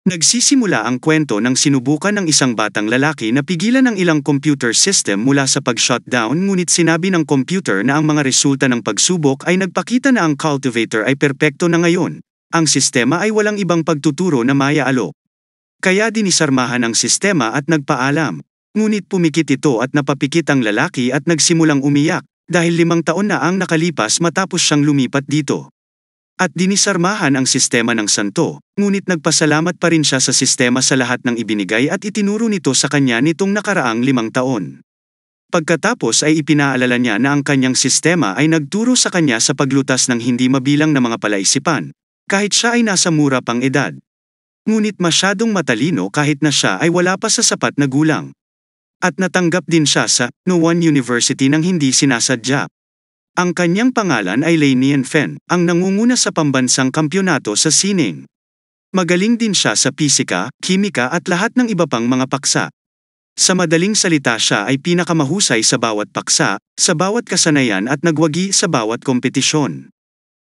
Nagsisimula ang kwento ng sinubukan ng isang batang lalaki na pigilan ang ilang computer system mula sa pag-shutdown, ngunit sinabi ng computer na ang mga resulta ng pagsubok ay nagpakita na ang cultivator ay perpekto na ngayon. Ang sistema ay walang ibang pagtuturo na maya-alok. Kaya dinisarmahan ang sistema at nagpaalam. Ngunit pumikit ito at napapikit ang lalaki at nagsimulang umiyak, dahil 5 taon na ang nakalipas matapos siyang lumipat dito. At dinisarmahan ang sistema ng santo, ngunit nagpasalamat pa rin siya sa sistema sa lahat ng ibinigay at itinuro nito sa kanya nitong nakaraang 5 taon. Pagkatapos ay ipinaalala niya na ang kanyang sistema ay nagturo sa kanya sa paglutas ng hindi mabilang na mga palaisipan, kahit siya ay nasa mura pang edad. Ngunit masyadong matalino kahit na siya ay wala pa sa sapat na gulang. At natanggap din siya sa No1 University nang hindi sinasadya. Ang kanyang pangalan ay Lei Nianfen, ang nangunguna sa pambansang kampyonato sa sining. Magaling din siya sa pisika, kimika at lahat ng iba pang mga paksa. Sa madaling salita, siya ay pinakamahusay sa bawat paksa, sa bawat kasanayan at nagwagi sa bawat kompetisyon.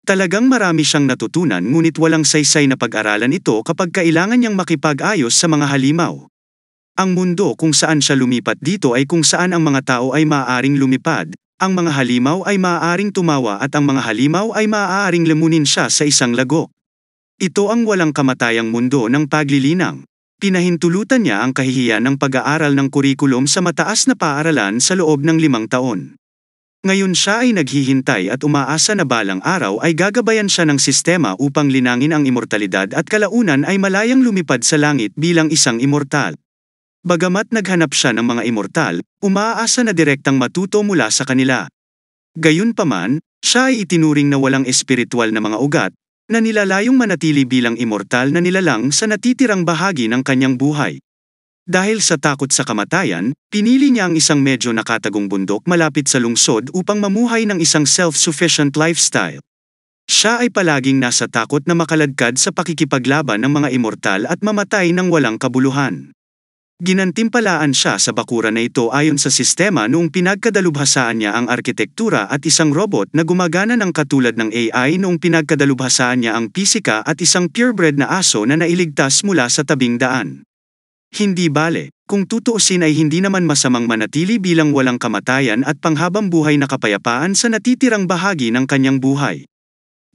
Talagang marami siyang natutunan, ngunit walang saysay na pag-aralan ito kapag kailangan niyang makipag-ayos sa mga halimaw. Ang mundo kung saan siya lumipat dito ay kung saan ang mga tao ay maaaring lumipad, ang mga halimaw ay maaaring tumawa at ang mga halimaw ay maaaring lamunin siya sa isang lagok. Ito ang walang kamatayang mundo ng paglilinang. Pinahintulutan niya ang kahihiyan ng pag-aaral ng kurikulum sa mataas na paaralan sa loob ng 5 taon. Ngayon siya ay naghihintay at umaasa na balang araw ay gagabayan siya ng sistema upang linangin ang immortalidad at kalaunan ay malayang lumipad sa langit bilang isang immortal. Bagamat naghanap siya ng mga immortal, umaasa na direktang matuto mula sa kanila. Gayunpaman, siya ay itinuring na walang espiritual na mga ugat, na nilalayong manatili bilang immortal na nilalang sa natitirang bahagi ng kanyang buhay. Dahil sa takot sa kamatayan, pinili niya ang isang medyo nakatagong bundok malapit sa lungsod upang mamuhay ng isang self-sufficient lifestyle. Siya ay palaging nasa takot na makaladkad sa pakikipaglaban ng mga immortal at mamatay ng walang kabuluhan. Ginantimpalaan siya sa bakuran na ito ayon sa sistema noong pinagkadalubhasaan niya ang arkitektura at isang robot na gumagana ng katulad ng AI noong pinagkadalubhasaan niya ang pisika at isang purebred na aso na nailigtas mula sa tabing daan. Hindi bale, kung tutuusin ay hindi naman masamang manatili bilang walang kamatayan at panghabang buhay na kapayapaan sa natitirang bahagi ng kanyang buhay.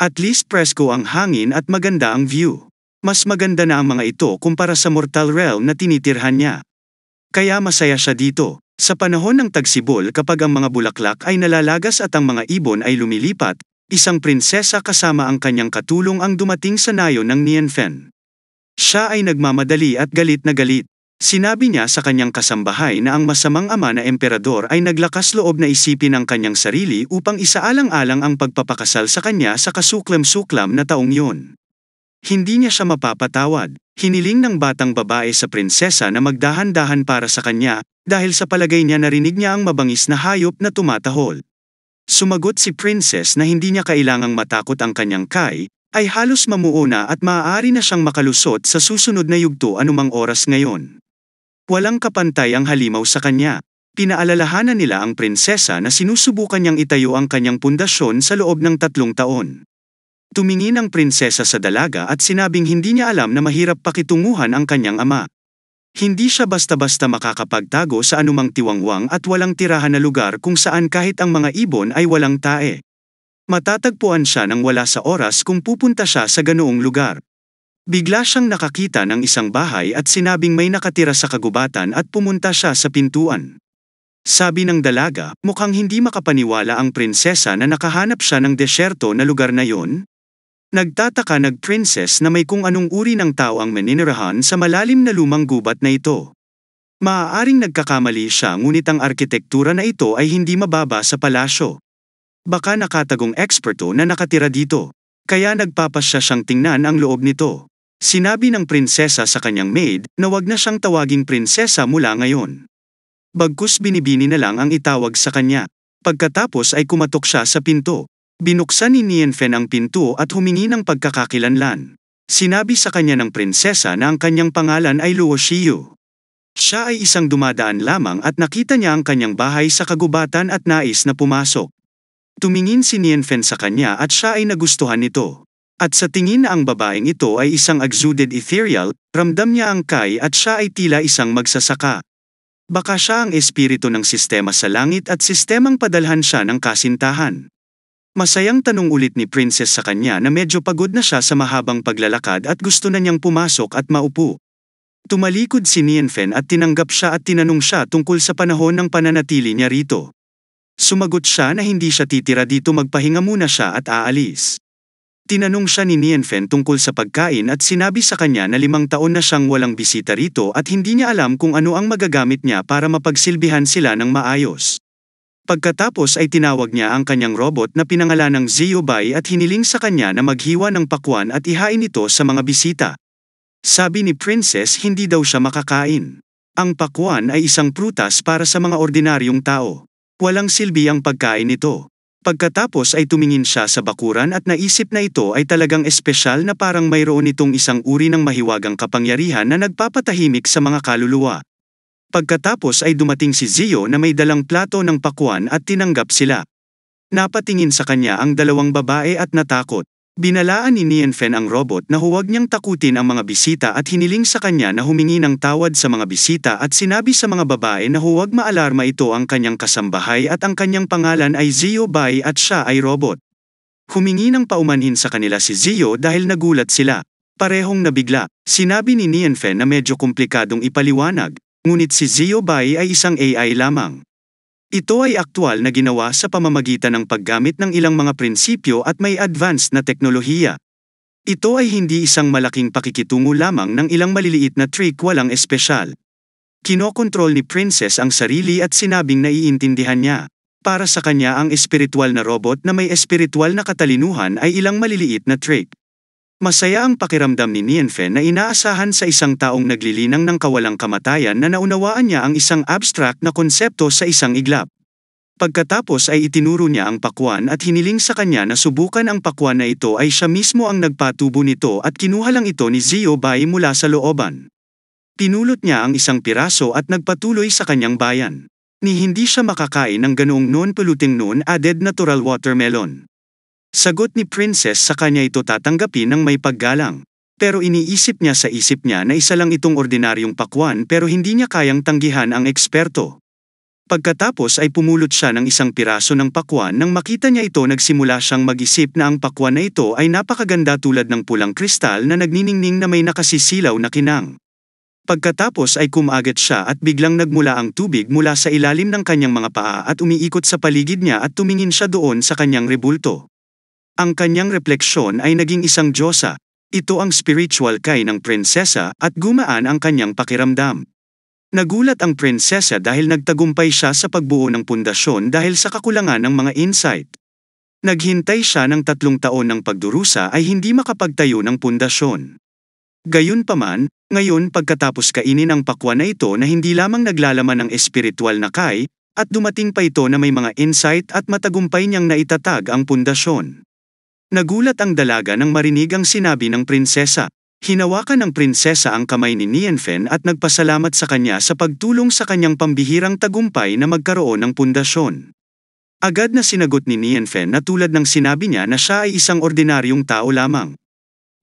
At least presko ang hangin at maganda ang view. Mas maganda na ang mga ito kumpara sa mortal realm na tinitirhan niya. Kaya masaya siya dito. Sa panahon ng tagsibol, kapag ang mga bulaklak ay nalalagas at ang mga ibon ay lumilipat, isang prinsesa kasama ang kanyang katulong ang dumating sa nayon ng Nianfen. Siya ay nagmamadali at galit na galit. Sinabi niya sa kanyang kasambahay na ang masamang ama na emperador ay naglakas loob na isipin ang kanyang sarili upang isaalang-alang ang pagpapakasal sa kanya sa kasuklam-suklam na taong yun. Hindi niya siya mapapatawad. Hiniling ng batang babae sa prinsesa na magdahan-dahan para sa kanya, dahil sa palagay niya narinig niya ang mabangis na hayop na tumatahol. Sumagot si princess na hindi niya kailangang matakot ang kanyang Kai, ay halos mamuuna at maaari na siyang makalusot sa susunod na yugto anumang oras ngayon. Walang kapantay ang halimaw sa kanya. Pinaalalahanan nila ang prinsesa na sinusubukan niyang itayo ang kanyang pundasyon sa loob ng 3 taon. Tumingin ang prinsesa sa dalaga at sinabing hindi niya alam na mahirap pakitunguhan ang kanyang ama. Hindi siya basta-basta makakapagtago sa anumang tiwangwang at walang tirahan na lugar kung saan kahit ang mga ibon ay walang tae. Matatagpuan siya nang wala sa oras kung pupunta siya sa ganoong lugar. Bigla siyang nakakita ng isang bahay at sinabing may nakatira sa kagubatan at pumunta siya sa pintuan. Sabi ng dalaga, mukhang hindi makapaniwala ang prinsesa na nakahanap siya ng desyerto na lugar na yon. Nagtataka nag-princess na may kung anong uri ng tao ang maninirahan sa malalim na lumang gubat na ito. Maaaring nagkakamali siya, ngunit ang arkitektura na ito ay hindi mababa sa palasyo. Baka nakatagong eksperto na nakatira dito. Kaya nagpapasya siyang tingnan ang loob nito. Sinabi ng prinsesa sa kanyang maid na wag na siyang tawaging prinsesa mula ngayon. Bagkus binibini na lang ang itawag sa kanya. Pagkatapos ay kumatok siya sa pinto. Binuksan ni Nianfen ang pinto at humingi ng pagkakakilanlan. Sinabi sa kanya ng prinsesa na ang kanyang pangalan ay Luo Xiu. Siya ay isang dumadaan lamang at nakita niya ang kanyang bahay sa kagubatan at nais na pumasok. Tumingin si Nianfen sa kanya at siya ay nagustuhan nito. At sa tingin na ang babaeng ito ay isang exuded ethereal, ramdam niya ang Kai at siya ay tila isang magsasaka. Baka siya ang espiritu ng sistema sa langit at sistemang padalhan siya ng kasintahan. Masayang tanong ulit ni Princess sa kanya na medyo pagod na siya sa mahabang paglalakad at gusto na niyang pumasok at maupo. Tumalikod si Nianfen at tinanggap siya at tinanong siya tungkol sa panahon ng pananatili niya rito. Sumagot siya na hindi siya titira dito, magpahinga muna siya at aalis. Tinanong siya ni Nianfen tungkol sa pagkain at sinabi sa kanya na 5 taon na siyang walang bisita rito at hindi niya alam kung ano ang magagamit niya para mapagsilbihan sila ng maayos. Pagkatapos ay tinawag niya ang kanyang robot na pinangalanang Ziyobay at hiniling sa kanya na maghiwa ng pakwan at ihain ito sa mga bisita. Sabi ni Princess hindi daw siya makakain. Ang pakwan ay isang prutas para sa mga ordinaryong tao. Walang silbi ang pagkain nito. Pagkatapos ay tumingin siya sa bakuran at naisip na ito ay talagang espesyal na parang mayroon itong isang uri ng mahiwagang kapangyarihan na nagpapatahimik sa mga kaluluwa. Pagkatapos ay dumating si Zio na may dalang plato ng pakwan at tinanggap sila. Napatingin sa kanya ang 2 babae at natakot. Binalaan ni Nianfen ang robot na huwag niyang takutin ang mga bisita at hiniling sa kanya na humingi ng tawad sa mga bisita at sinabi sa mga babae na huwag maalarma, ito ang kanyang kasambahay at ang kanyang pangalan ay Ziyobay at siya ay robot. Humingi ng paumanhin sa kanila si Zio dahil nagulat sila. Parehong nabigla. Sinabi ni Nianfen na medyo komplikadong ipaliwanag, ngunit si Ziyobay ay isang AI lamang. Ito ay aktwal na ginawa sa pamamagitan ng paggamit ng ilang mga prinsipyo at may advanced na teknolohiya. Ito ay hindi isang malaking pakikitungo lamang ng ilang maliliit na trick, walang espesyal. Kinokontrol ni Princess ang sarili at sinabing naiintindihan niya. Para sa kanya ang espiritual na robot na may espiritual na katalinuhan ay ilang maliliit na trick. Masaya ang pakiramdam ni Nianfen na inaasahan sa isang taong naglilinang ng kawalang kamatayan na naunawaan niya ang isang abstract na konsepto sa isang iglap. Pagkatapos ay itinuro niya ang pakwan at hiniling sa kanya na subukan ang pakwan na ito ay siya mismo ang nagpatubo nito at kinuha lang ito ni Ziyobay mula sa looban. Pinulot niya ang isang piraso at nagpatuloy sa kanyang bayan. Ni hindi siya makakain ng ganoong non-polluting non-added natural watermelon. Sagot ni Princess sa kanya ito tatanggapin ng may paggalang. Pero iniisip niya sa isip niya na isa lang itong ordinaryong pakwan pero hindi niya kayang tanggihan ang eksperto. Pagkatapos ay pumulot siya ng isang piraso ng pakwan. Nang makita niya ito, nagsimula siyang mag-isip na ang pakwan na ito ay napakaganda tulad ng pulang kristal na nagniningning na may nakasisilaw na kinang. Pagkatapos ay kumagat siya at biglang nagmula ang tubig mula sa ilalim ng kanyang mga paa at umiikot sa paligid niya at tumingin siya doon sa kanyang rebulto. Ang kanyang refleksyon ay naging isang diyosa. Ito ang spiritual Kai ng prinsesa at gumaan ang kanyang pakiramdam. Nagulat ang prinsesa dahil nagtagumpay siya sa pagbuo ng pundasyon dahil sa kakulangan ng mga insight. Naghintay siya ng 3 taon ng pagdurusa ay hindi makapagtayo ng pundasyon. Gayunpaman, ngayon pagkatapos kainin ang pakwan na ito na hindi lamang naglalaman ng espiritual na Kai, at dumating pa ito na may mga insight at matagumpay niyang naitatag ang pundasyon. Nagulat ang dalaga nang marinig ang sinabi ng prinsesa. Hinawakan ng prinsesa ang kamay ni Nianfen at nagpasalamat sa kanya sa pagtulong sa kanyang pambihirang tagumpay na magkaroon ng pundasyon. Agad na sinagot ni Nianfen na tulad ng sinabi niya na siya ay isang ordinaryong tao lamang.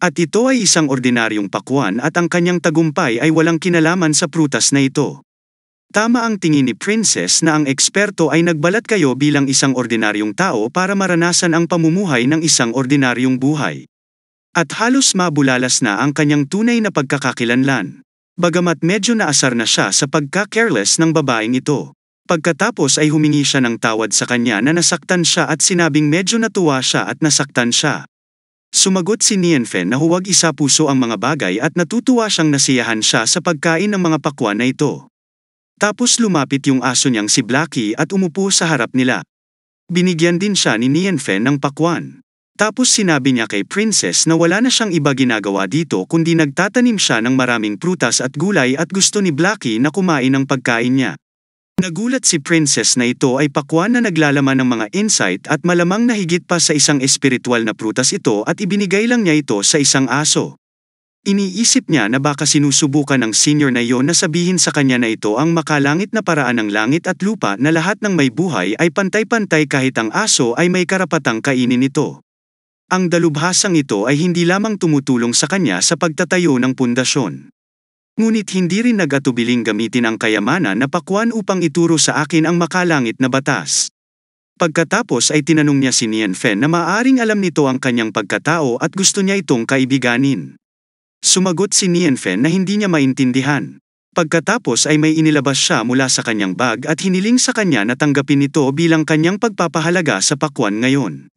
At ito ay isang ordinaryong pakwan at ang kanyang tagumpay ay walang kinalaman sa prutas na ito. Tama ang tingin ni Princess na ang eksperto ay nagbalat kayo bilang isang ordinaryong tao para maranasan ang pamumuhay ng isang ordinaryong buhay. At halos mabulalas na ang kanyang tunay na pagkakakilanlan. Bagamat medyo naasar na siya sa pagka-careless ng babaeng ito. Pagkatapos ay humingi siya ng tawad sa kanya na nasaktan siya at sinabing medyo natuwa siya at nasaktan siya. Sumagot si Nianfen na huwag isapuso ang mga bagay at natutuwa siyang nasiyahan siya sa pagkain ng mga pakwan na ito. Tapos lumapit yung aso niyang si Blackie at umupo sa harap nila. Binigyan din siya ni Nianfen ng pakwan. Tapos sinabi niya kay Princess na wala na siyang iba ginagawa dito kundi nagtatanim siya ng maraming prutas at gulay at gusto ni Blackie na kumain ng pagkain niya. Nagulat si Princess na ito ay pakwan na naglalaman ng mga insight at malamang na higit pa sa isang espiritual na prutas ito at ibinigay lang niya ito sa isang aso. Iniisip niya na baka sinusubukan ng senior na iyon na sabihin sa kanya na ito ang makalangit na paraan ng langit at lupa na lahat ng may buhay ay pantay-pantay kahit ang aso ay may karapatang kainin ito. Ang dalubhasang ito ay hindi lamang tumutulong sa kanya sa pagtatayo ng pundasyon. Ngunit hindi rin nag-atubiling gamitin ang kayamanan na pakwan upang ituro sa akin ang makalangit na batas. Pagkatapos ay tinanong niya si Nianfen na maaaring alam nito ang kanyang pagkatao at gusto niya itong kaibiganin. Sumagot si Nianfen na hindi niya maintindihan. Pagkatapos ay may inilabas siya mula sa kanyang bag at hiniling sa kanya na tanggapin ito bilang kanyang pagpapahalaga sa pakwan ngayon.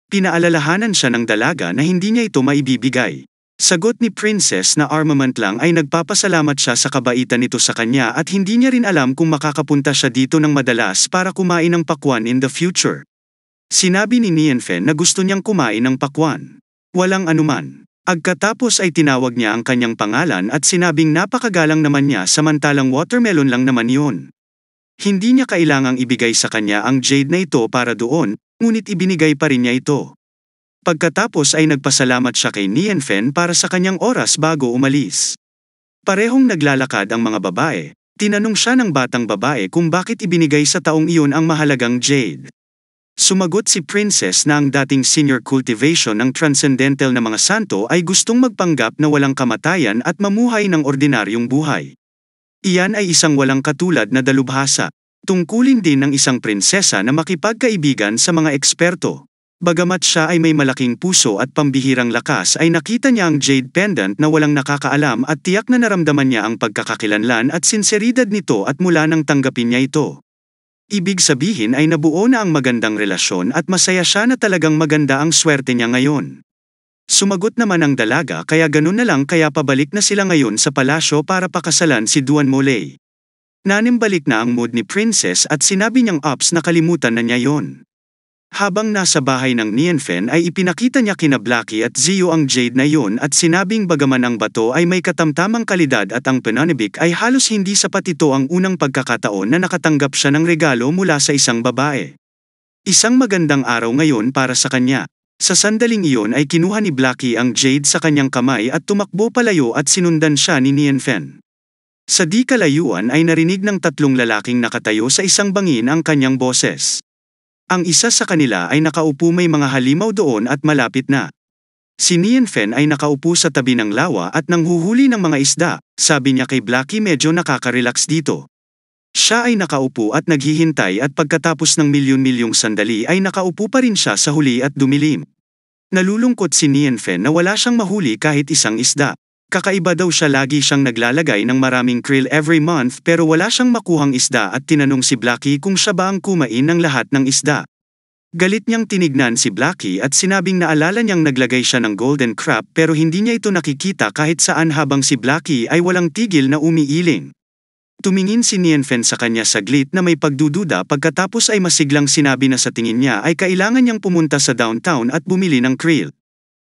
Pinaalalahanan siya ng dalaga na hindi niya ito maibibigay. Sagot ni Princess na armament lang ay nagpapasalamat siya sa kabaitan nito sa kanya at hindi niya rin alam kung makakapunta siya dito ng madalas para kumain ng pakwan in the future. Sinabi ni Nianfen na gusto niyang kumain ng pakwan. Walang anuman. Agkatapos ay tinawag niya ang kanyang pangalan at sinabing napakagalang naman niya samantalang watermelon lang naman yun. Hindi niya kailangang ibigay sa kanya ang jade na ito para doon, ngunit ibinigay pa rin niya ito. Pagkatapos ay nagpasalamat siya kay Nianfen para sa kanyang oras bago umalis. Parehong naglalakad ang mga babae, tinanong siya ng batang babae kung bakit ibinigay sa taong iyon ang mahalagang jade. Sumagot si Princess na ang dating senior cultivation ng transcendental na mga santo ay gustong magpanggap na walang kamatayan at mamuhay ng ordinaryong buhay. Iyan ay isang walang katulad na dalubhasa, tungkulin din ng isang prinsesa na makipagkaibigan sa mga eksperto. Bagamat siya ay may malaking puso at pambihirang lakas ay nakita niya ang jade pendant na walang nakakaalam at tiyak na naramdaman niya ang pagkakakilanlan at sinseridad nito at mula nang tanggapin niya ito. Ibig sabihin ay nabuo na ang magandang relasyon at masaya siya na talagang maganda ang swerte niya ngayon. Sumagot naman ang dalaga kaya ganun na lang kaya pabalik na sila ngayon sa palasyo para pakasalan si Duan Molay. Nanimbalik na ang mood ni Princess at sinabi niyang ops na kalimutan na niya yon. Habang nasa bahay ng Nianfen ay ipinakita niya kina Blackie at Zio ang jade na yon at sinabing bagaman ang bato ay may katamtamang kalidad at ang pananibik ay halos hindi sapat ito ang unang pagkakataon na nakatanggap siya ng regalo mula sa isang babae. Isang magandang araw ngayon para sa kanya. Sa sandaling iyon ay kinuha ni Blackie ang jade sa kanyang kamay at tumakbo palayo at sinundan siya ni Nianfen. Sa di kalayuan ay narinig ng tatlong lalaking nakatayo sa isang bangin ang kanyang boses. Ang isa sa kanila ay nakaupo may mga halimaw doon at malapit na. Si Nianfen ay nakaupo sa tabi ng lawa at nanghuhuli ng mga isda, sabi niya kay Blackie medyo nakaka-relax dito. Siya ay nakaupo at naghihintay at pagkatapos ng milyon-milyong sandali ay nakaupo pa rin siya sa huli at dumilim. Nalulungkot si Nianfen na wala siyang mahuli kahit isang isda. Kakaiba daw siya lagi siyang naglalagay ng maraming krill every month pero wala siyang makuhang isda at tinanong si Blackie kung siya ba ang kumain ng lahat ng isda. Galit niyang tinignan si Blackie at sinabing naalala niyang naglagay siya ng golden crab pero hindi niya ito nakikita kahit saan habang si Blackie ay walang tigil na umiiling. Tumingin si Nianfen sa kanya saglit na may pagdududa pagkatapos ay masiglang sinabi na sa tingin niya ay kailangan niyang pumunta sa downtown at bumili ng krill.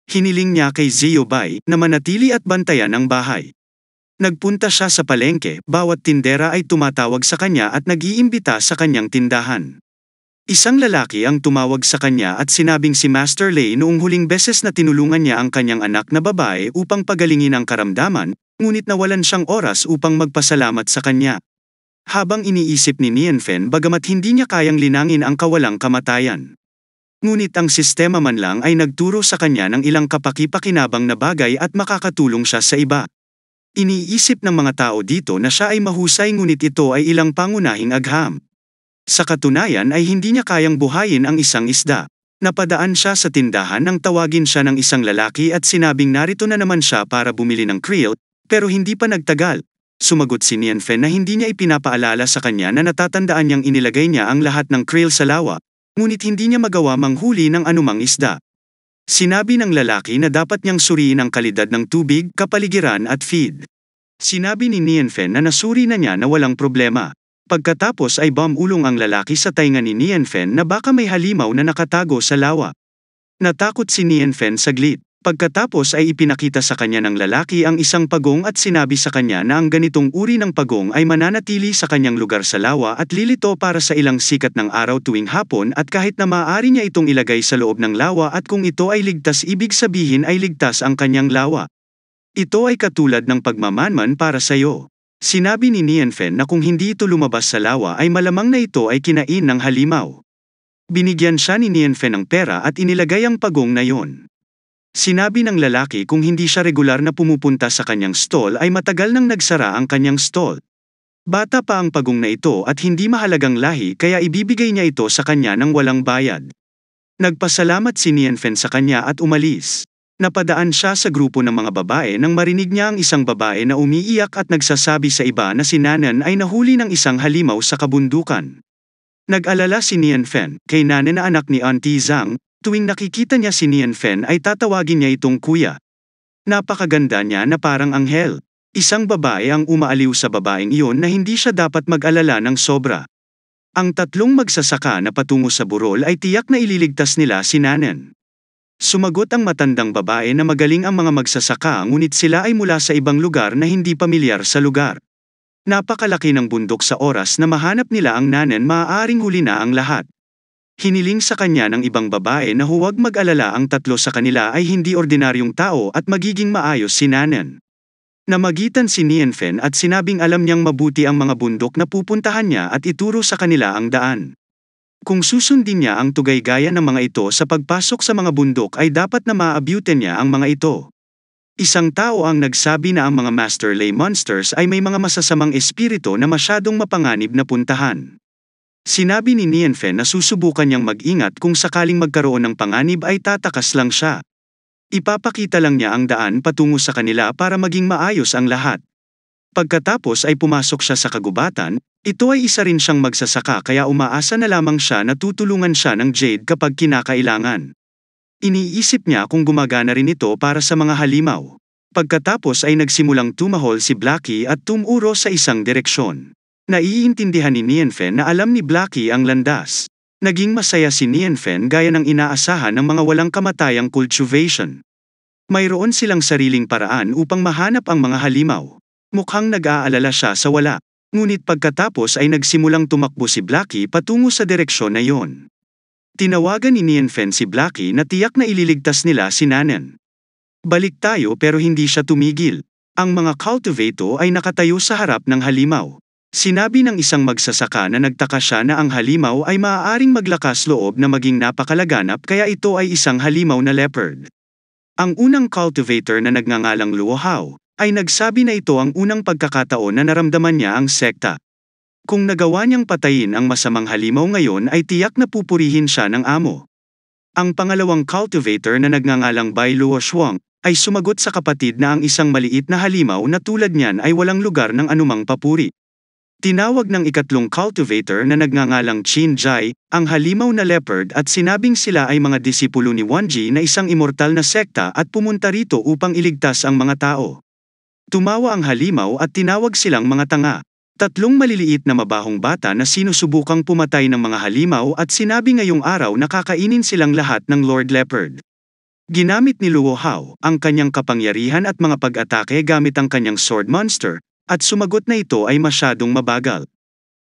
Hiniling niya kay Zio Bai na manatili at bantayan ang bahay. Nagpunta siya sa palengke, bawat tindera ay tumatawag sa kanya at nag-iimbita sa kanyang tindahan. Isang lalaki ang tumawag sa kanya at sinabing si Master Lei noong huling beses na tinulungan niya ang kanyang anak na babae upang pagalingin ang karamdaman, ngunit nawalan siyang oras upang magpasalamat sa kanya. Habang iniisip ni Nianfen bagamat hindi niya kayang linangin ang kawalang kamatayan. Ngunit ang sistema man lang ay nagturo sa kanya ng ilang kapaki-pakinabang na bagay at makakatulong siya sa iba. Iniisip ng mga tao dito na siya ay mahusay ngunit ito ay ilang pangunahing agham. Sa katunayan ay hindi niya kayang buhayin ang isang isda. Napadaan siya sa tindahan nang tawagin siya ng isang lalaki at sinabing narito na naman siya para bumili ng krill, pero hindi pa nagtagal. Sumagot si Nianfen na hindi niya ipinapaalala sa kanya na natatandaan niyang inilagay niya ang lahat ng krill sa lawa. Ngunit hindi niya magawa manghuli ng anumang isda. Sinabi ng lalaki na dapat niyang suriin ang kalidad ng tubig, kapaligiran at feed. Sinabi ni Nianfen na nasuri na niya na walang problema. Pagkatapos ay bumulong ang lalaki sa tainga ni Nianfen na baka may halimaw na nakatago sa lawa. Natakot si Nianfen saglit. Pagkatapos ay ipinakita sa kanya ng lalaki ang isang pagong at sinabi sa kanya na ang ganitong uri ng pagong ay mananatili sa kanyang lugar sa lawa at lilito para sa ilang sikat ng araw tuwing hapon at kahit na maaari niya itong ilagay sa loob ng lawa at kung ito ay ligtas ibig sabihin ay ligtas ang kanyang lawa. Ito ay katulad ng pagmamanman para sa iyo. Sinabi ni Nianfen na kung hindi ito lumabas sa lawa ay malamang na ito ay kinain ng halimaw. Binigyan siya ni Nianfen ng pera at inilagay ang pagong na yon. Sinabi ng lalaki kung hindi siya regular na pumupunta sa kanyang stall ay matagal nang nagsara ang kanyang stall. Bata pa ang pagong na ito at hindi mahalagang lahi kaya ibibigay niya ito sa kanya ng walang bayad. Nagpasalamat si Nianfen sa kanya at umalis. Napadaan siya sa grupo ng mga babae nang marinig niya ang isang babae na umiiyak at nagsasabi sa iba na si Nanan ay nahuli ng isang halimaw sa kabundukan. Nag-alala si Nianfen kay Nanan na anak ni Auntie Zhang. Tuwing nakikita niya si Nianfen ay tatawagin niya itong kuya. Napakaganda niya na parang anghel. Isang babae ang umaaliw sa babaeng iyon na hindi siya dapat mag-alala ng sobra. Ang tatlong magsasaka na patungo sa burol ay tiyak na ililigtas nila si Nanan. Sumagot ang matandang babae na magaling ang mga magsasaka ngunit sila ay mula sa ibang lugar na hindi pamilyar sa lugar. Napakalaki ng bundok sa oras na mahanap nila ang Nanan, maaaring huli na ang lahat. Hiniling sa kanya ng ibang babae na huwag mag-alala, ang tatlo sa kanila ay hindi ordinaryong tao at magiging maayos si Nanan. Namagitan si Nianfen at sinabing alam niyang mabuti ang mga bundok na pupuntahan niya at ituro sa kanila ang daan. Kung susundin niya ang tugay gaya ng mga ito sa pagpasok sa mga bundok ay dapat na maaabutin niya ang mga ito. Isang tao ang nagsabi na ang mga Master Lay Monsters ay may mga masasamang espiritu na masyadong mapanganib na puntahan. Sinabi ni Nianfen na susubukan niyang mag-ingat kung sakaling magkaroon ng panganib ay tatakas lang siya. Ipapakita lang niya ang daan patungo sa kanila para maging maayos ang lahat. Pagkatapos ay pumasok siya sa kagubatan, ito ay isa rin siyang magsasaka kaya umaasa na lamang siya na tutulungan siya ng Jade kapag kinakailangan. Iniisip niya kung gumagana rin ito para sa mga halimaw. Pagkatapos ay nagsimulang tumahol si Blackie at tumuro sa isang direksyon. Naiintindihan ni Nianfen na alam ni Blackie ang landas. Naging masaya si Nianfen gaya ng inaasahan ng mga walang kamatayang cultivation. Mayroon silang sariling paraan upang mahanap ang mga halimaw. Mukhang nag-aalala siya sa wala. Ngunit pagkatapos ay nagsimulang tumakbo si Blackie patungo sa direksyon na iyon. Tinawagan ni Nianfen si Blackie na tiyak na ililigtas nila si Nanan. Balik tayo, pero hindi siya tumigil. Ang mga cultivator ay nakatayo sa harap ng halimaw. Sinabi ng isang magsasaka na nagtaka siya na ang halimaw ay maaaring maglakas loob na maging napakalaganap kaya ito ay isang halimaw na leopard. Ang unang cultivator na nagngangalang Luo Hao ay nagsabi na ito ang unang pagkakataon na naramdaman niya ang sekta. Kung nagawa niyang patayin ang masamang halimaw ngayon ay tiyak na pupurihin siya ng amo. Ang pangalawang cultivator na nagngangalang Bai Luo Shuang ay sumagot sa kapatid na ang isang maliit na halimaw na tulad niyan ay walang lugar ng anumang papuri. Tinawag ng ikatlong cultivator na nagngangalang Qin Jai ang halimaw na leopard at sinabing sila ay mga disipulo ni Wanji na isang immortal na sekta at pumunta rito upang iligtas ang mga tao. Tumawa ang halimaw at tinawag silang mga tanga. Tatlong maliliit na mabahong bata na sinusubukang pumatay ng mga halimaw at sinabi ngayong araw na kakainin silang lahat ng Lord Leopard. Ginamit ni Luo Hao ang kanyang kapangyarihan at mga pag-atake gamit ang kanyang sword monster, at sumagot na ito ay masyadong mabagal.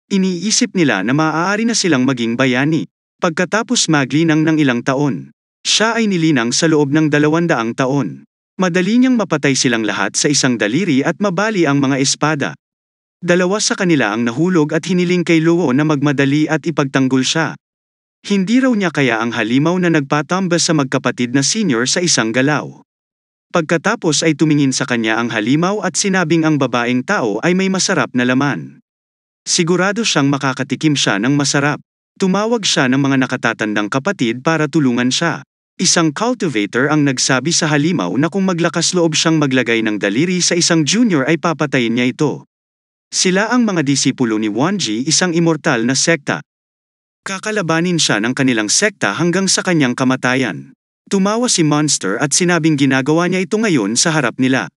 Iniisip nila na maaari na silang maging bayani. Pagkatapos maglinang ng ilang taon, siya ay nilinang sa loob ng 200 taon. Madali niyang mapatay silang lahat sa isang daliri at mabali ang mga espada. Dalawa sa kanila ang nahulog at hiniling kay Luo na magmadali at ipagtanggol siya. Hindi raw niya kaya ang halimaw na nagpatambas sa magkapatid na senior sa isang galaw. Pagkatapos ay tumingin sa kanya ang halimaw at sinabing ang babaeng tao ay may masarap na laman. Sigurado siyang makakatikim siya ng masarap. Tumawag siya ng mga nakatatandang kapatid para tulungan siya. Isang cultivator ang nagsabi sa halimaw na kung maglakas loob siyang maglagay ng daliri sa isang junior ay papatayin niya ito. Sila ang mga disipulo ni Wanji, isang immortal na sekta. Kakalabanin siya ng kanilang sekta hanggang sa kanyang kamatayan. Tumawa si Monster at sinabing ginagawa niya ito ngayon sa harap nila.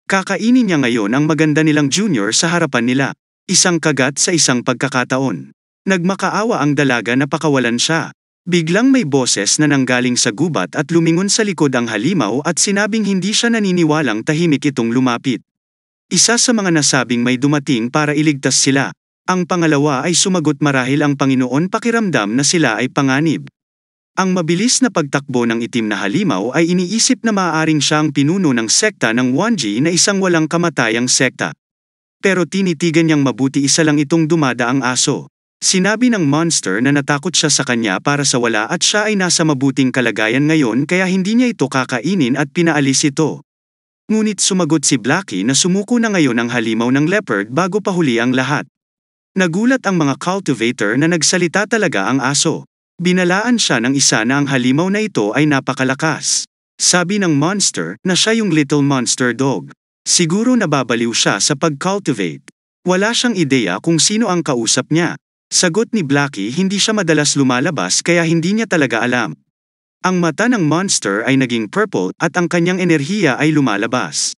Kakainin niya ngayon ang maganda nilang junior sa harapan nila. Isang kagat sa isang pagkakataon. Nagmakaawa ang dalaga na pakawalan siya. Biglang may boses na nanggaling sa gubat at lumingon sa likod ang halimaw at sinabing hindi siya naniniwalang tahimik itong lumapit. Isa sa mga nasabing may dumating para iligtas sila. Ang pangalawa ay sumagot, marahil ang Panginoon pakiramdam na sila ay panganib. Ang mabilis na pagtakbo ng itim na halimaw ay iniisip na maaaring siya ang pinuno ng sekta ng Wanji na isang walang kamatayang sekta. Pero tinitigan niyang mabuti isa lang itong dumadaang aso. Sinabi ng monster na natakot siya sa kanya para sa wala at siya ay nasa mabuting kalagayan ngayon kaya hindi niya ito kakainin at pinaalis ito. Ngunit sumagot si Blackie na sumuko na ngayon ang halimaw ng leopard bago pa huli ang lahat. Nagulat ang mga cultivator na nagsalita talaga ang aso. Binalaan siya ng isa na ang halimaw na ito ay napakalakas. Sabi ng monster na siya yung little monster dog. Siguro nababaliw siya sa pag-cultivate. Wala siyang ideya kung sino ang kausap niya. Sagot ni Blackie hindi siya madalas lumalabas kaya hindi niya talaga alam. Ang mata ng monster ay naging purple at ang kanyang enerhiya ay lumalabas.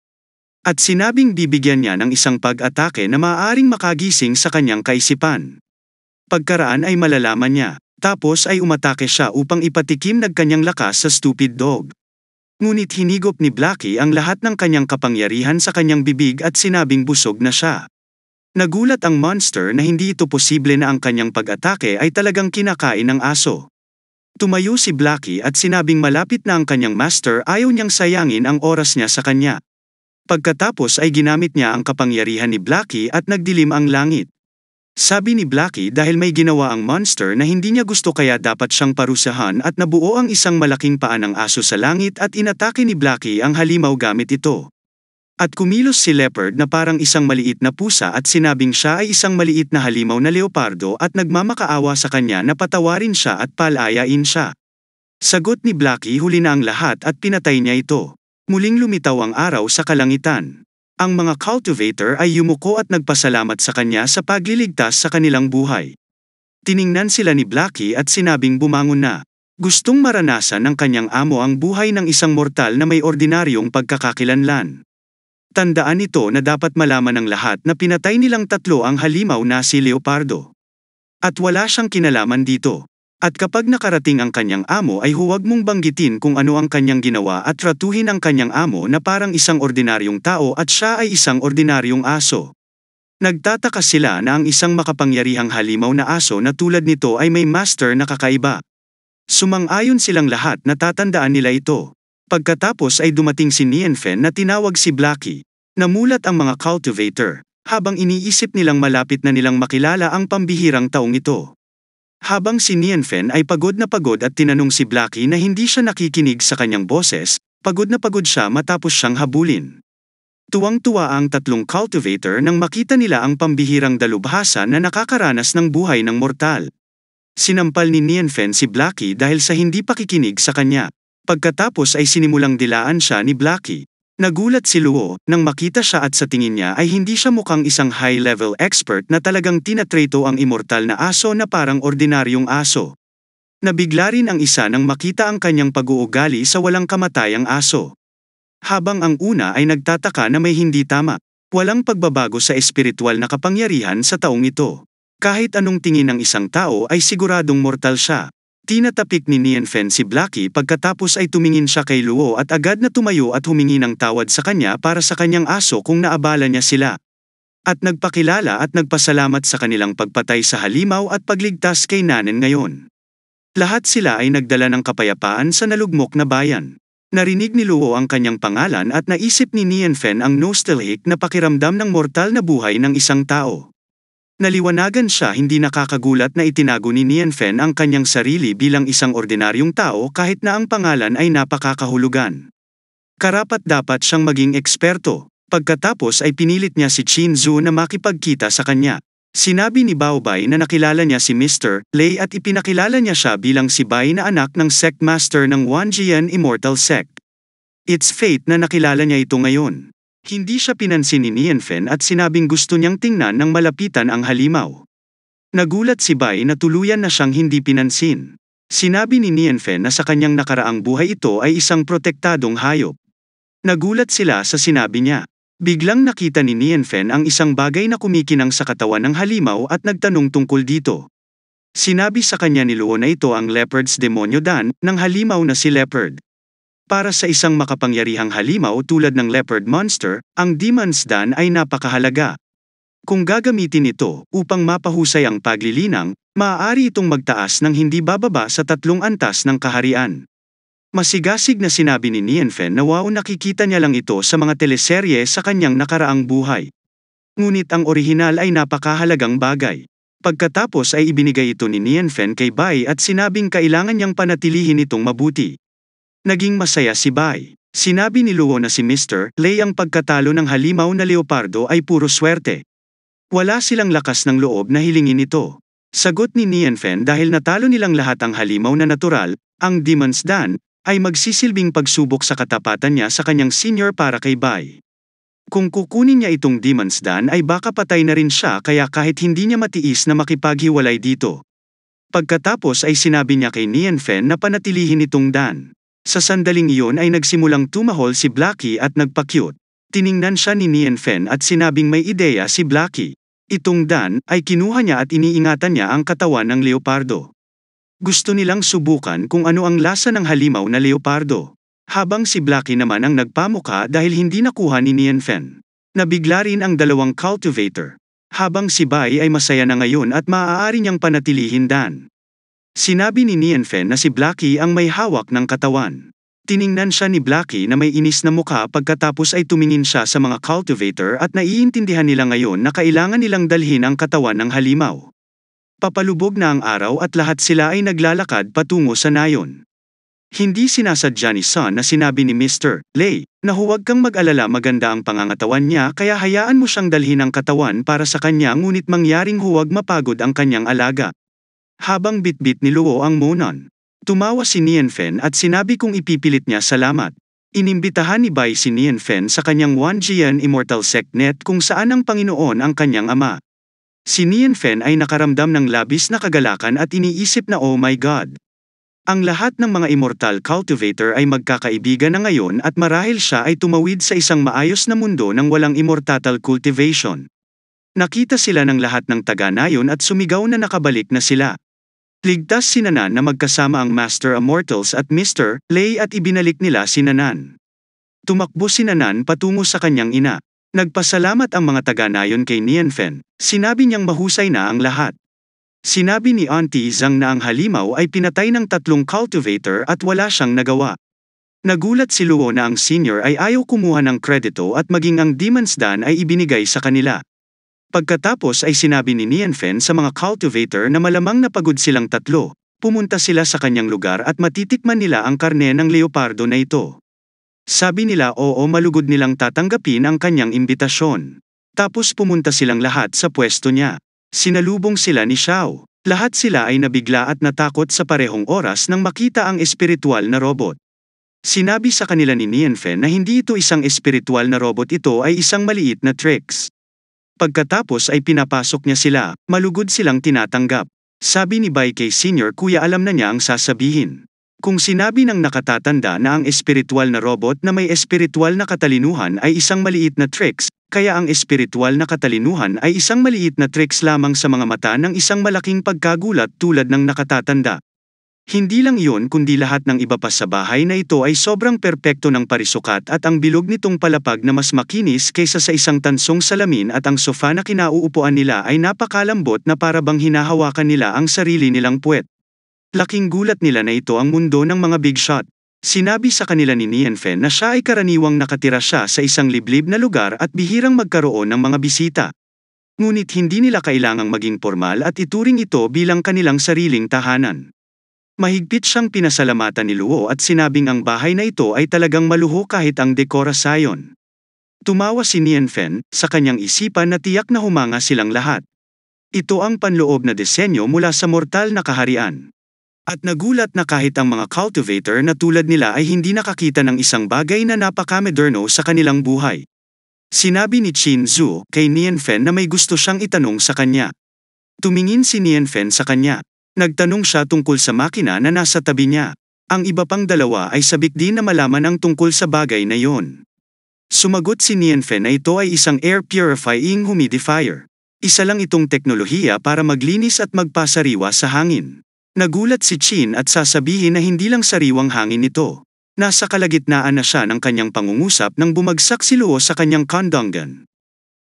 At sinabing bibigyan niya ng isang pag-atake na maaaring makagising sa kanyang kaisipan. Pagkaraan ay malalaman niya, tapos ay umatake siya upang ipatikim ng kanyang lakas sa stupid dog. Ngunit hinigop ni Blackie ang lahat ng kanyang kapangyarihan sa kanyang bibig at sinabing busog na siya. Nagulat ang monster na hindi ito posible na ang kanyang pag-atake ay talagang kinakain ng aso. Tumayo si Blackie at sinabing malapit na ang kanyang master ayaw niyang sayangin ang oras niya sa kanya. Pagkatapos ay ginamit niya ang kapangyarihan ni Blackie at nagdilim ang langit. Sabi ni Blackie dahil may ginawa ang monster na hindi niya gusto kaya dapat siyang parusahan at nabuo ang isang malaking paa ng aso sa langit at inatake ni Blackie ang halimaw gamit ito. At kumilos si Leopard na parang isang maliit na pusa at sinabing siya ay isang maliit na halimaw na leopardo at nagmamakaawa sa kanya na patawarin siya at palayain siya. Sagot ni Blackie huli na ang lahat at pinatay niya ito. Muling lumitaw ang araw sa kalangitan. Ang mga cultivator ay yumuko at nagpasalamat sa kanya sa pagliligtas sa kanilang buhay. Tiningnan sila ni Blackie at sinabing bumangon na. Gustong maranasan ng kanyang amo ang buhay ng isang mortal na may ordinaryong pagkakakilanlan. Tandaan nito na dapat malaman ng lahat na pinatay nilang tatlo ang halimaw na si Leopardo. At wala siyang kinalaman dito. At kapag nakarating ang kanyang amo ay huwag mong banggitin kung ano ang kanyang ginawa at tratuhin ang kanyang amo na parang isang ordinaryong tao at siya ay isang ordinaryong aso. Nagtataka sila na ang isang makapangyarihang halimaw na aso na tulad nito ay may master na kakaiba. Sumang-ayon silang lahat na tatandaan nila ito. Pagkatapos ay dumating si Nienfen na tinawag si Blackie. Namulat ang mga cultivator, habang iniisip nilang malapit na nilang makilala ang pambihirang taong ito. Habang si Nienfen ay pagod na pagod at tinanong si Blackie na hindi siya nakikinig sa kanyang boses, pagod na pagod siya matapos siyang habulin. Tuwang-tuwa ang tatlong cultivator nang makita nila ang pambihirang dalubhasa na nakakaranas ng buhay ng mortal. Sinampal ni Nienfen si Blackie dahil sa hindi pakikinig sa kanya. Pagkatapos ay sinimulang dilaan siya ni Blackie. Nagulat si Luo nang makita siya at sa tingin niya ay hindi siya mukhang isang high-level expert na talagang tinatreto ang immortal na aso na parang ordinaryong aso. Nabigla rin ang isa nang makita ang kanyang pag-uugali sa walang kamatayang aso. Habang ang una ay nagtataka na may hindi tama, walang pagbabago sa espiritual na kapangyarihan sa taong ito. Kahit anong tingin ng isang tao ay siguradong mortal siya. Tinatapik ni Nienfen si Blackie pagkatapos ay tumingin siya kay Luo at agad na tumayo at humingi ng tawad sa kanya para sa kanyang aso kung naabala niya sila. At nagpakilala at nagpasalamat sa kanilang pagpatay sa halimaw at pagligtas kay Nanen ngayon. Lahat sila ay nagdala ng kapayapaan sa nalugmok na bayan. Narinig ni Luo ang kanyang pangalan at naisip ni Nienfen ang nostalgic na pakiramdam ng mortal na buhay ng isang tao. Naliwanagan siya hindi nakakagulat na itinago ni Nienfen ang kanyang sarili bilang isang ordinaryong tao kahit na ang pangalan ay napakakahulugan. Karapat-dapat siyang maging eksperto. Pagkatapos ay pinilit niya si Qin Zhu na makipagkita sa kanya. Sinabi ni Bao Bai na nakilala niya si Mr. Lei at ipinakilala niya siya bilang si Bai na anak ng sect master ng Wanjian Immortal Sect. It's fate na nakilala niya ito ngayon. Hindi siya pinansin ni Nienfen at sinabing gusto niyang tingnan ng malapitan ang halimaw. Nagulat si Bai na tuluyan na siyang hindi pinansin. Sinabi ni Nienfen na sa kanyang nakaraang buhay ito ay isang protektadong hayop. Nagulat sila sa sinabi niya. Biglang nakita ni Nienfen ang isang bagay na kumikinang sa katawan ng halimaw at nagtanong tungkol dito. Sinabi sa kanya ni Luo na ito ang Leopard's Demonyo Dan ng halimaw na si Leopard. Para sa isang makapangyarihang halimaw tulad ng Leopard Monster, ang Demon's Dan ay napakahalaga. Kung gagamitin ito upang mapahusay ang paglilinang, maaari itong magtaas ng hindi bababa sa 3 antas ng kaharian. Masigasig na sinabi ni Nienfen na wow nakikita niya lang ito sa mga teleserye sa kanyang nakaraang buhay. Ngunit ang orihinal ay napakahalagang bagay. Pagkatapos ay ibinigay ito ni Nianfen kay Bai at sinabing kailangan niyang panatilihin itong mabuti. Naging masaya si Bai. Sinabi ni Luo na si Mr. Lei ang pagkatalo ng halimaw na leopardo ay puro swerte. Wala silang lakas ng loob na hilingin ito. Sagot ni Nianfen dahil natalo nilang lahat ang halimaw na natural, ang Demon's Dan, ay magsisilbing pagsubok sa katapatan niya sa kanyang senior para kay Bai. Kung kukunin niya itong Demon's Dan ay baka patay na rin siya kaya kahit hindi niya matiis na makipaghiwalay dito. Pagkatapos ay sinabi niya kay Nianfen na panatilihin itong Dan. Sa sandaling iyon ay nagsimulang tumahol si Blackie at nagpa-cute. Tiningnan siya ni Nianfen at sinabing may ideya si Blackie. Itong Dan ay kinuha niya at iniingatan niya ang katawan ng leopardo. Gusto nilang subukan kung ano ang lasa ng halimaw na leopardo. Habang si Blackie naman ang nagpamuka dahil hindi nakuha ni Nianfen. Nabigla rin ang dalawang cultivator. Habang si Bai ay masaya na ngayon at maaari niyang panatilihin Dan. Sinabi ni Nianfen na si Blackie ang may hawak ng katawan. Tiningnan siya ni Blackie na may inis na mukha pagkatapos ay tumingin siya sa mga cultivator at naiintindihan nila ngayon na kailangan nilang dalhin ang katawan ng halimaw. Papalubog na ang araw at lahat sila ay naglalakad patungo sa nayon. Hindi sinasadya ni Sun na sinabi ni Mr. Lei na huwag kang mag-alala maganda ang pangangatawan niya kaya hayaan mo siyang dalhin ang katawan para sa kanya ngunit mangyaring huwag mapagod ang kanyang alaga. Habang bitbit ni Luo ang monon. Tumawa si Nianfen at sinabi kung ipipilit niya salamat. Inimbitahan ni Bai si Nianfen sa kanyang Wanjian Immortal Sekhmet kung saan ang Panginoon ang kanyang ama. Si Nianfen ay nakaramdam ng labis na kagalakan at iniisip na oh my God. Ang lahat ng mga immortal cultivator ay magkakaibigan na ngayon at marahil siya ay tumawid sa isang maayos na mundo ng walang immortal cultivation. Nakita sila ng lahat ng taga-nayon at sumigaw na nakabalik na sila. Ligtas si Nanan na magkasama ang Master Immortals at Mr. Lei at ibinalik nila si Nanan. Tumakbo si Nanan patungo sa kanyang ina. Nagpasalamat ang mga taga-nayon kay Nianfen. Sinabi niyang mahusay na ang lahat. Sinabi ni Auntie Zhang na ang halimaw ay pinatay ng 3 cultivator at wala siyang nagawa. Nagulat si Luo na ang senior ay ayaw kumuha ng kredito at maging ang Demon's Dan ay ibinigay sa kanila. Pagkatapos ay sinabi ni Nianfen sa mga cultivator na malamang napagod silang 3, pumunta sila sa kanyang lugar at matitikman nila ang karne ng leopardo na ito. Sabi nila oo malugod nilang tatanggapin ang kanyang imbitasyon. Tapos pumunta silang lahat sa pwesto niya. Sinalubong sila ni Xiao. Lahat sila ay nabigla at natakot sa parehong oras nang makita ang espiritual na robot. Sinabi sa kanila ni Nianfen na hindi ito isang espiritual na robot, ito ay isang maliit na tricks. Pagkatapos ay pinapasok niya sila, malugod silang tinatanggap. Sabi ni Bai kay Senior kuya alam na niya ang sasabihin. Kung sinabi ng nakatatanda na ang espiritual na robot na may espiritual na katalinuhan ay isang maliit na tricks, kaya ang espiritual na katalinuhan ay isang maliit na tricks lamang sa mga mata ng isang malaking pagkagulat tulad ng nakatatanda. Hindi lang iyon kundi lahat ng iba pa sa bahay na ito ay sobrang perpekto ng parisukat at ang bilog nitong palapag na mas makinis kaysa sa isang tansong salamin at ang sofa na kinauupuan nila ay napakalambot na para bang hinahawakan nila ang sarili nilang puwet. Laking gulat nila na ito ang mundo ng mga big shot. Sinabi sa kanila ni Nianfen na siya ay karaniwang nakatira siya sa isang liblib na lugar at bihirang magkaroon ng mga bisita. Ngunit hindi nila kailangang maging formal at ituring ito bilang kanilang sariling tahanan. Mahigpit siyang pinasalamatan ni Luo at sinabing ang bahay na ito ay talagang maluho kahit ang dekorasyon. Tumawa si Nianfen, sa kanyang isipan na tiyak na humanga silang lahat. Ito ang panloob na disenyo mula sa mortal na kaharian. At nagulat na kahit ang mga cultivator na tulad nila ay hindi nakakita ng isang bagay na napaka-moderno sa kanilang buhay. Sinabi ni Qin Zhu kay Nianfen na may gusto siyang itanong sa kanya. Tumingin si Nianfen sa kanya. Nagtanong siya tungkol sa makina na nasa tabi niya. Ang iba pang dalawa ay sabik din na malaman ang tungkol sa bagay na yon. Sumagot si Nianfen na ito ay isang air purifying humidifier. Isa lang itong teknolohiya para maglinis at magpasariwa sa hangin. Nagulat si Qin at sasabihin na hindi lang sariwang hangin ito. Nasa kalagitnaan na siya ng kanyang pangungusap nang bumagsak si Luo sa kanyang kondongan.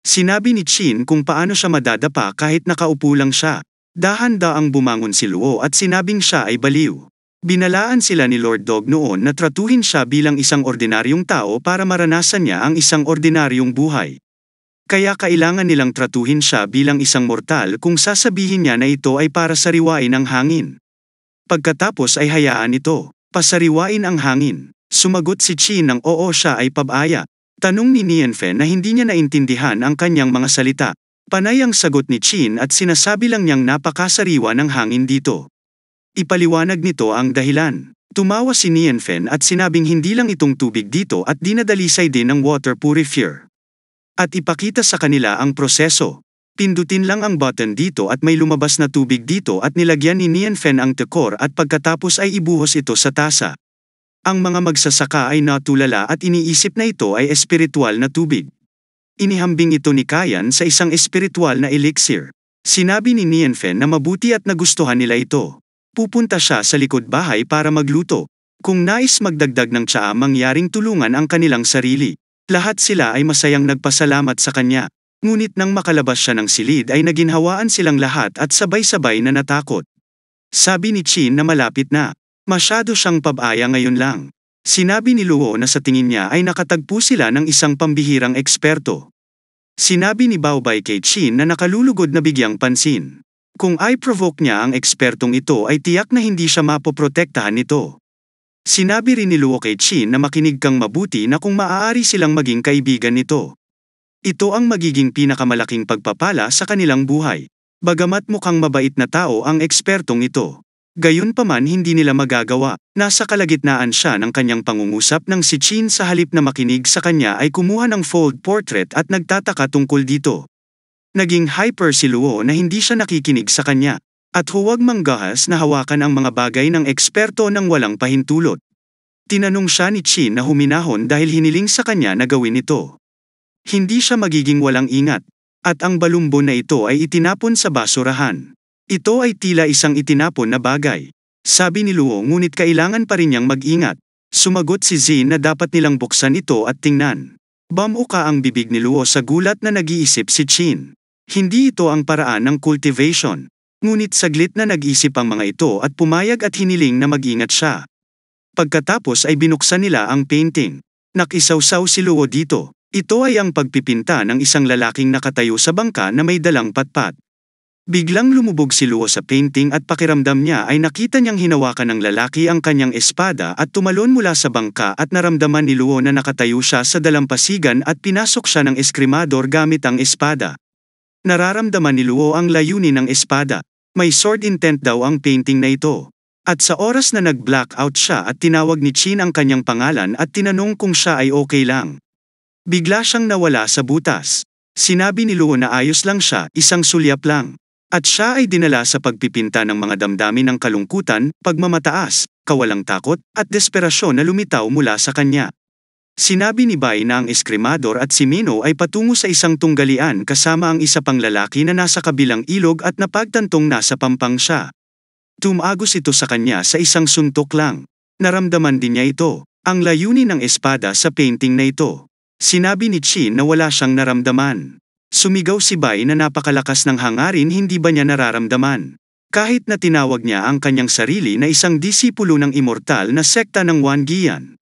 Sinabi ni Qin kung paano siya madadapa kahit nakaupo lang siya. Dahan-daang bumangon si Luo at sinabing siya ay baliw. Binalaan sila ni Lord Dog noon na tratuhin siya bilang isang ordinaryong tao para maranasan niya ang isang ordinaryong buhay. Kaya kailangan nilang tratuhin siya bilang isang mortal kung sasabihin niya na ito ay para sariwain ang hangin. Pagkatapos ay hayaan ito, pasariwain ang hangin. Sumagot si Qin ng oo siya ay pabaya. Tanong ni Nianfen na hindi niya naintindihan ang kanyang mga salita. Panay ang sagot ni Qin at sinasabi lang niyang napakasariwa ng hangin dito. Ipaliwanag nito ang dahilan. Tumawa si Nianfen at sinabing hindi lang itong tubig dito at dinadalisay din ng water purifier. At ipakita sa kanila ang proseso. Pindutin lang ang button dito at may lumabas na tubig dito at nilagyan ni Nianfen ang tekor at pagkatapos ay ibuhos ito sa tasa. Ang mga magsasaka ay natulala at iniisip na ito ay espiritual na tubig. Inihambing ito ni Kayan sa isang espiritual na elixir. Sinabi ni Nianfen na mabuti at nagustuhan nila ito. Pupunta siya sa likod bahay para magluto. Kung nais magdagdag ng tsaa mangyaring tulungan ang kanilang sarili. Lahat sila ay masayang nagpasalamat sa kanya. Ngunit nang makalabas siya ng silid ay naginhawaan silang lahat at sabay-sabay na natakot. Sabi ni Qin na malapit na. Masyado siyang pabaya ngayon lang. Sinabi ni Luo na sa tingin niya ay nakatagpo sila ng isang pambihirang eksperto. Sinabi ni Baobei kay Qin na nakalulugod na bigyang pansin. Kung i-provoke niya ang ekspertong ito ay tiyak na hindi siya mapoprotektahan nito. Sinabi rin ni Luo kay Qin na makinig kang mabuti na kung maaari silang maging kaibigan nito. Ito ang magiging pinakamalaking pagpapala sa kanilang buhay. Bagamat mukhang mabait na tao ang ekspertong ito. Gayunpaman hindi nila magagawa. Nasa kalagitnaan siya ng kanyang pangungusap nang si Qin sa halip na makinig sa kanya ay kumuha ng fold portrait at nagtataka tungkol dito. Naging hyper si Luo na hindi siya nakikinig sa kanya. At huwag manggahas na hawakan ang mga bagay ng eksperto nang walang pahintulot. Tinanong siya ni Qin na huminahon dahil hiniling sa kanya na gawin ito. Hindi siya magiging walang ingat. At ang balumbon na ito ay itinapon sa basurahan. Ito ay tila isang itinapon na bagay. Sabi ni Luo ngunit kailangan pa rin niyang mag-ingat. Sumagot si Zin na dapat nilang buksan ito at tingnan. Bamuka ang bibig ni Luo sa gulat na nag-iisip si Qin. Hindi ito ang paraan ng cultivation. Ngunit saglit na nag-isip ang mga ito at pumayag at hiniling na mag-ingat siya. Pagkatapos ay binuksan nila ang painting. Nakisawsaw si Luo dito. Ito ay ang pagpipinta ng isang lalaking nakatayo sa bangka na may dalang patpat. Biglang lumubog si Luo sa painting at pakiramdam niya ay nakita niyang hinawakan ng lalaki ang kanyang espada at tumalon mula sa bangka at naramdaman ni Luo na nakatayo siya sa dalampasigan at pinasok siya ng eskrimador gamit ang espada. Nararamdaman ni Luo ang layunin ng espada. May sword intent daw ang painting na ito. At sa oras na nag-blackout siya at tinawag ni Qin ang kanyang pangalan at tinanong kung siya ay okay lang. Bigla siyang nawala sa butas. Sinabi ni Luo na ayos lang siya, isang sulyap lang. At siya ay dinala sa pagpipinta ng mga damdamin ng kalungkutan, pagmamataas, kawalang takot, at desperasyon na lumitaw mula sa kanya. Sinabi ni Bai na ang eskrimador at si Mino ay patungo sa isang tunggalian kasama ang isa pang lalaki na nasa kabilang ilog at napagtantong nasa pampang siya. Tumagos ito sa kanya sa isang suntok lang. Naramdaman din niya ito, ang layunin ng espada sa painting na ito. Sinabi ni Qin na wala siyang naramdaman. Sumigaw si Bai na napakalakas ng hangarin hindi ba niya nararamdaman. Kahit na tinawag niya ang kanyang sarili na isang disipulo ng immortal na sekta ng Wangian.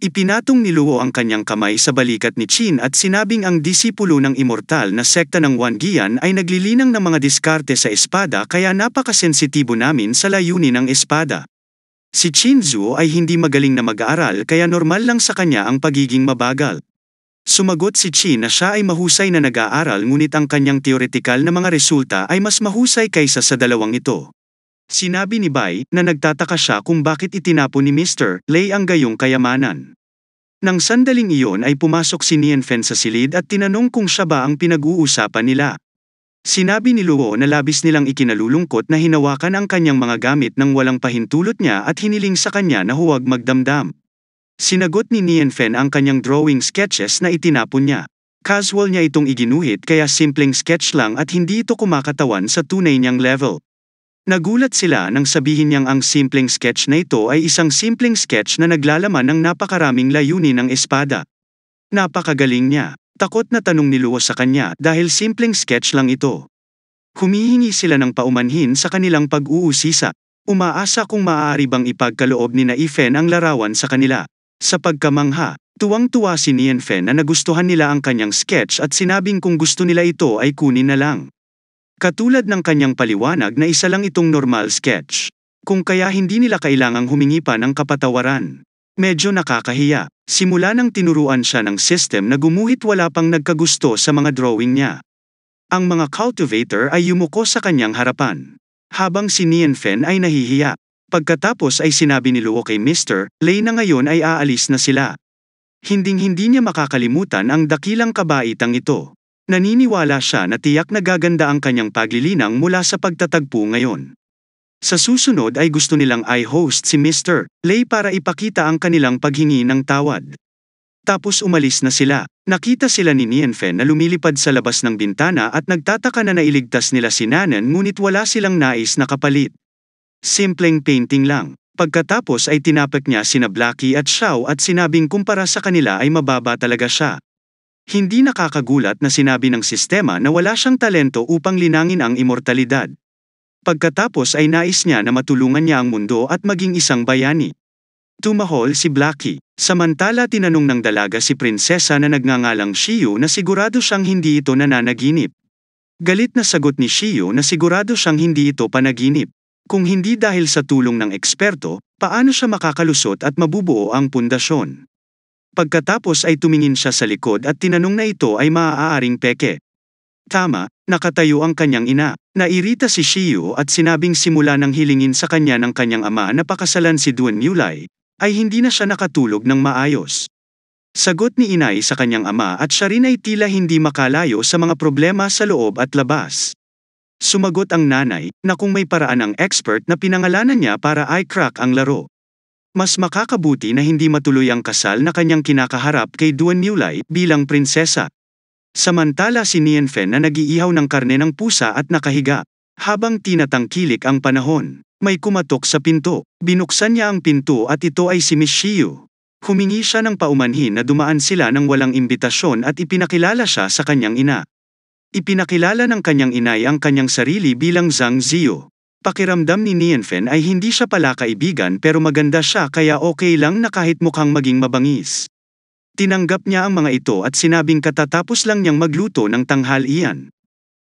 Ipinatong ni Luo ang kanyang kamay sa balikat ni Qin at sinabing ang disipulo ng immortal na sekta ng Wangian ay naglilinang ng mga diskarte sa espada kaya napakasensitibo namin sa layunin ng espada. Si Qin Zhu ay hindi magaling na mag-aaral kaya normal lang sa kanya ang pagiging mabagal. Sumagot si Qin na siya ay mahusay na nag-aaral ngunit ang kanyang teoretikal na mga resulta ay mas mahusay kaysa sa dalawang ito. Sinabi ni Bai na nagtataka siya kung bakit itinapon ni Mr. Lei ang gayong kayamanan. Nang sandaling iyon ay pumasok si Nianfen sa silid at tinanong kung siya ba ang pinag-uusapan nila. Sinabi ni Luo na labis nilang ikinalulungkot na hinawakan ang kanyang mga gamit nang walang pahintulot niya at hiniling sa kanya na huwag magdamdam. Sinagot ni Nianfen ang kanyang drawing sketches na itinapon niya. Casual niya itong iginuhit kaya simpleng sketch lang at hindi ito kumakatawan sa tunay niyang level. Nagulat sila nang sabihin niyang ang simpleng sketch na ito ay isang simpleng sketch na naglalaman ng napakaraming layunin ng espada. Napakagaling niya. Takot na tanong ni Luo sa kanya dahil simpleng sketch lang ito. Humihingi sila ng paumanhin sa kanilang pag-uusisa. Umaasa kung maaari bang ipagkaloob ni Nianfen ang larawan sa kanila. Sa pagkamangha, Tuwang-tuwa si Nianfen na nagustuhan nila ang kanyang sketch at sinabing kung gusto nila ito ay kunin na lang. Katulad ng kanyang paliwanag na isa lang itong normal sketch. Kung kaya hindi nila kailangang humingi pa ng kapatawaran. Medyo nakakahiya. Simula nang tinuruan siya ng system na gumuhit wala pang nagkagusto sa mga drawing niya. Ang mga cultivator ay yumuko sa kanyang harapan. Habang si Nianfen ay nahihiya. Pagkatapos ay sinabi ni Luo kay Mr. Lei na ngayon ay aalis na sila. Hinding-hindi niya makakalimutan ang dakilang kabaitang ito. Naniniwala siya na tiyak na gaganda ang kanyang paglilinang mula sa pagtatagpo ngayon. Sa susunod ay gusto nilang i-host si Mr. Lei para ipakita ang kanilang paghingi ng tawad. Tapos umalis na sila. Nakita sila ni Nianfen na lumilipad sa labas ng bintana at nagtataka na nailigtas nila si Nanan ngunit wala silang nais na kapalit. Simpleng painting lang. Pagkatapos ay tinapak niya sina Blackie at Xiao at sinabing kumpara sa kanila ay mababa talaga siya. Hindi nakakagulat na sinabi ng sistema na wala siyang talento upang linangin ang immortalidad. Pagkatapos ay nais niya na matulungan niya ang mundo at maging isang bayani. Tumahol si Blackie. Samantala tinanong ng dalaga si prinsesa na nagngangalang Xiu na sigurado siyang hindi ito nananaginip. Galit na sagot ni Xiu na sigurado siyang hindi ito panaginip. Kung hindi dahil sa tulong ng eksperto, paano siya makakalusot at mabubuo ang pundasyon? Pagkatapos ay tumingin siya sa likod at tinanong na ito ay maaaring peke. Tama, nakatayo ang kanyang ina. Nairita si Xiu at sinabing simula nang hilingin sa kanya ng kanyang ama na pakasalan si Duan Mulai, ay hindi na siya nakatulog ng maayos. Sagot ni inay sa kanyang ama at siya rin ay tila hindi makalayo sa mga problema sa loob at labas. Sumagot ang nanay na kung may paraan ang expert na pinangalanan niya para i-crack ang laro. Mas makakabuti na hindi matuloy ang kasal na kanyang kinakaharap kay Duan Mulai bilang prinsesa. Samantala si Nianfen na nag-iihaw ng karne ng pusa at nakahiga. Habang tinatangkilik ang panahon, may kumatok sa pinto. Binuksan niya ang pinto at ito ay si Miss Xiu. Humingi siya ng paumanhin na dumaan sila ng walang imbitasyon at ipinakilala siya sa kanyang ina. Ipinakilala ng kanyang inay ang kanyang sarili bilang Zhang Ziyu. Pakiramdam ni Nianfen ay hindi siya pala kaibigan pero maganda siya kaya okay lang na kahit mukhang maging mabangis. Tinanggap niya ang mga ito at sinabing katatapos lang niyang magluto ng tanghalian.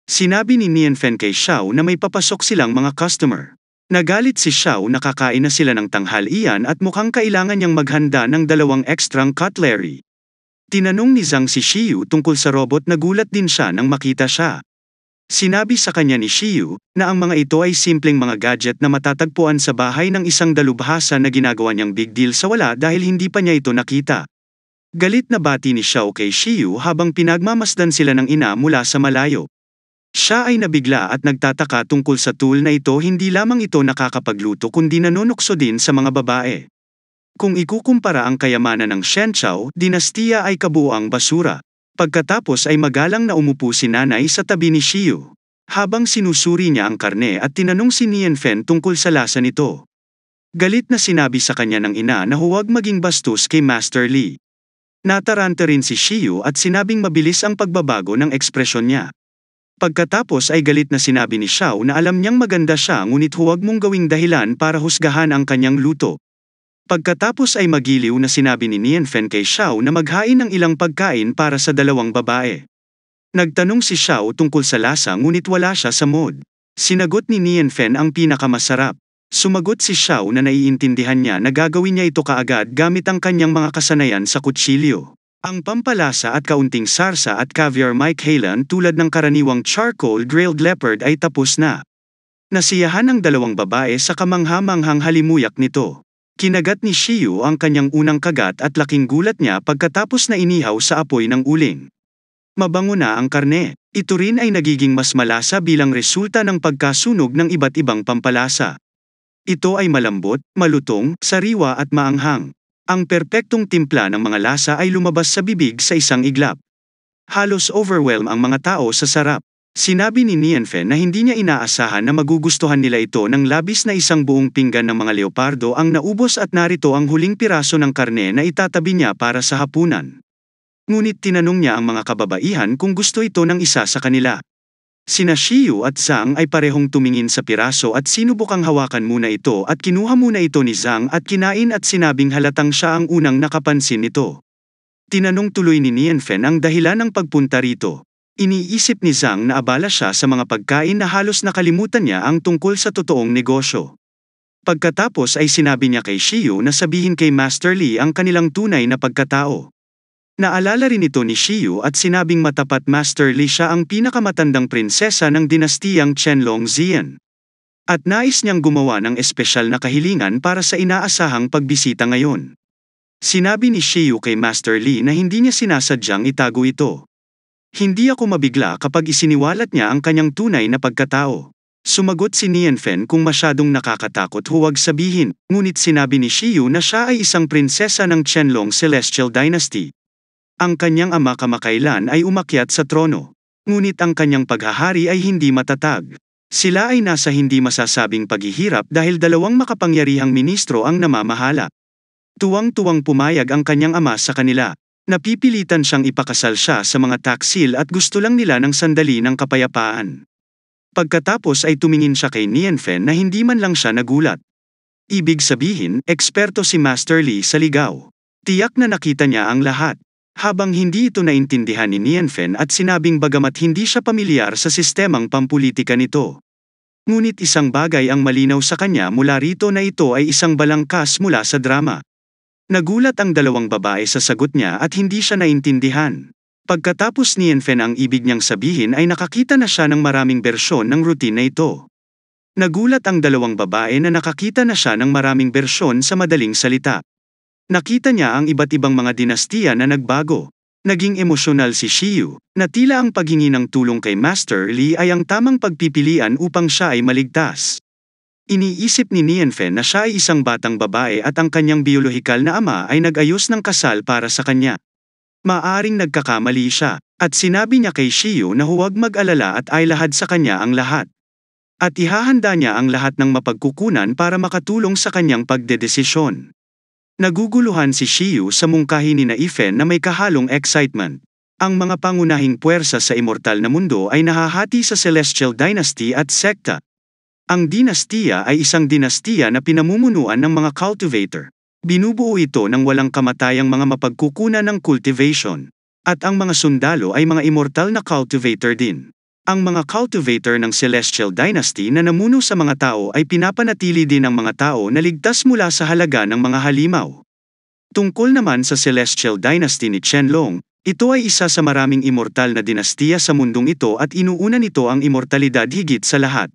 Sinabi ni Nianfen kay Xiao na may papasok silang mga customer. Nagalit si Xiao na kakain na sila ng tanghalian at mukhang kailangan niyang maghanda ng 2 extrang cutlery. Tinanong ni Zhang si Xiu tungkol sa robot na gulat din siya nang makita siya. Sinabi sa kanya ni Xiu na ang mga ito ay simpleng mga gadget na matatagpuan sa bahay ng isang dalubhasa na ginagawa niyang big deal sa wala dahil hindi pa niya ito nakita. Galit na bati ni Xiao kay Xiu habang pinagmamasdan sila ng ina mula sa malayo. Siya ay nabigla at nagtataka tungkol sa tool na ito hindi lamang ito nakakapagluto kundi nanunukso din sa mga babae. Kung ikukumpara ang kayamanan ng Shenchao, dinastiya ay kabuuang basura. Pagkatapos ay magalang na umupo si nanay sa tabi ni Xiu. Habang sinusuri niya ang karne at tinanong si Nianfen tungkol sa lasa nito. Galit na sinabi sa kanya ng ina na huwag maging bastos kay Master Li. Nataranta rin si Xiu at sinabing mabilis ang pagbabago ng ekspresyon niya. Pagkatapos ay galit na sinabi ni Xiao na alam niyang maganda siya ngunit huwag mong gawing dahilan para husgahan ang kanyang luto. Pagkatapos ay magiliw na sinabi ni Nianfen kay Xiao na maghain ng ilang pagkain para sa 2 babae. Nagtanong si Xiao tungkol sa lasa ngunit wala siya sa mood. Sinagot ni Nianfen ang pinakamasarap. Sumagot si Xiao na naiintindihan niya na gagawin niya ito kaagad gamit ang kanyang mga kasanayan sa kutsilyo. Ang pampalasa at kaunting sarsa at caviar Michaelan tulad ng karaniwang charcoal grilled leopard ay tapos na. Nasiyahan ang 2 babae sa kamangha-manghang halimuyak nito. Kinagat ni Xiu ang kanyang unang kagat at laking gulat niya pagkatapos na inihaw sa apoy ng uling. Mabango na ang karne. Ito rin ay nagiging mas malasa bilang resulta ng pagkasunog ng iba't ibang pampalasa. Ito ay malambot, malutong, sariwa at maanghang. Ang perpektong timpla ng mga lasa ay lumabas sa bibig sa isang iglap. Halos overwhelm ang mga tao sa sarap. Sinabi ni Nianfen na hindi niya inaasahan na magugustuhan nila ito ng labis na isang buong pinggan ng mga leopardo ang naubos at narito ang huling piraso ng karne na itatabi niya para sa hapunan. Ngunit tinanong niya ang mga kababaihan kung gusto ito ng isa sa kanila. Sina Xiu at Zhang ay parehong tumingin sa piraso at sinubukang hawakan muna ito at kinuha muna ito ni Zhang at kinain at sinabing halatang siya ang unang nakapansin nito. Tinanong tuloy ni Nianfen ang dahilan ng pagpunta rito. Iniisip ni Zhang na abala siya sa mga pagkain na halos nakalimutan niya ang tungkol sa totoong negosyo. Pagkatapos ay sinabi niya kay Shiyu na sabihin kay Master Li ang kanilang tunay na pagkatao. Naalala rin ito ni Shiyu at sinabing matapat Master Li siya ang pinakamatandang prinsesa ng dinastiyang Qianlong Xian. At nais niyang gumawa ng espesyal na kahilingan para sa inaasahang pagbisita ngayon. Sinabi ni Shiyu kay Master Li na hindi niya sinasadyang itago ito. Hindi ako mabigla kapag isiniwalat niya ang kanyang tunay na pagkatao. Sumagot si Nianfen kung masyadong nakakatakot huwag sabihin, ngunit sinabi ni Shiyu na siya ay isang prinsesa ng Qianlong Celestial Dynasty. Ang kanyang ama kamakailan ay umakyat sa trono. Ngunit ang kanyang paghahari ay hindi matatag. Sila ay nasa hindi masasabing paghihirap dahil dalawang makapangyarihang ministro ang namamahala. Tuwang-tuwang pumayag ang kanyang ama sa kanila. Napipilitan siyang ipakasal siya sa mga taksil at gusto lang nila ng sandali ng kapayapaan. Pagkatapos ay tumingin siya kay Nianfen na hindi man lang siya nagulat. Ibig sabihin, eksperto si Master Li sa ligaw. Tiyak na nakita niya ang lahat. Habang hindi ito naintindihan ni Nianfen at sinabing bagamat hindi siya pamilyar sa sistemang pampulitika nito. Ngunit isang bagay ang malinaw sa kanya mula rito na ito ay isang balangkas mula sa drama. Nagulat ang dalawang babae sa sagot niya at hindi siya naintindihan. Pagkatapos Nianfen ang ibig niyang sabihin ay nakakita na siya ng maraming bersyon ng routine na ito. Nagulat ang dalawang babae na nakakita na siya ng maraming bersyon sa madaling salita. Nakita niya ang iba't ibang mga dinastiya na nagbago. Naging emosyonal si Shiyu, na tila ang paghingi ng tulong kay Master Li ay ang tamang pagpipilian upang siya ay maligtas. Iniisip ni Nianfen na siya ay isang batang babae at ang kanyang biolohikal na ama ay nag-ayos ng kasal para sa kanya. Maaring nagkakamali siya, at sinabi niya kay Shiyu na huwag mag-alala at ailahad sa kanya ang lahat. At ihahanda niya ang lahat ng mapagkukunan para makatulong sa kanyang pagdedesisyon. Naguguluhan si Shiyu sa mungkahi ni Nianfen na may kahalong excitement. Ang mga pangunahing puwersa sa immortal na mundo ay nahahati sa Celestial Dynasty at Sekta. Ang dinastiya ay isang dinastiya na pinamumunuan ng mga cultivator. Binubuo ito ng walang kamatayang mga mapagkukunan ng cultivation. At ang mga sundalo ay mga immortal na cultivator din. Ang mga cultivator ng Celestial Dynasty na namuno sa mga tao ay pinapanatili din ang mga tao na ligtas mula sa halaga ng mga halimaw. Tungkol naman sa Celestial Dynasty ni Qianlong, ito ay isa sa maraming immortal na dinastiya sa mundong ito at inuuna nito ang immortalidad higit sa lahat.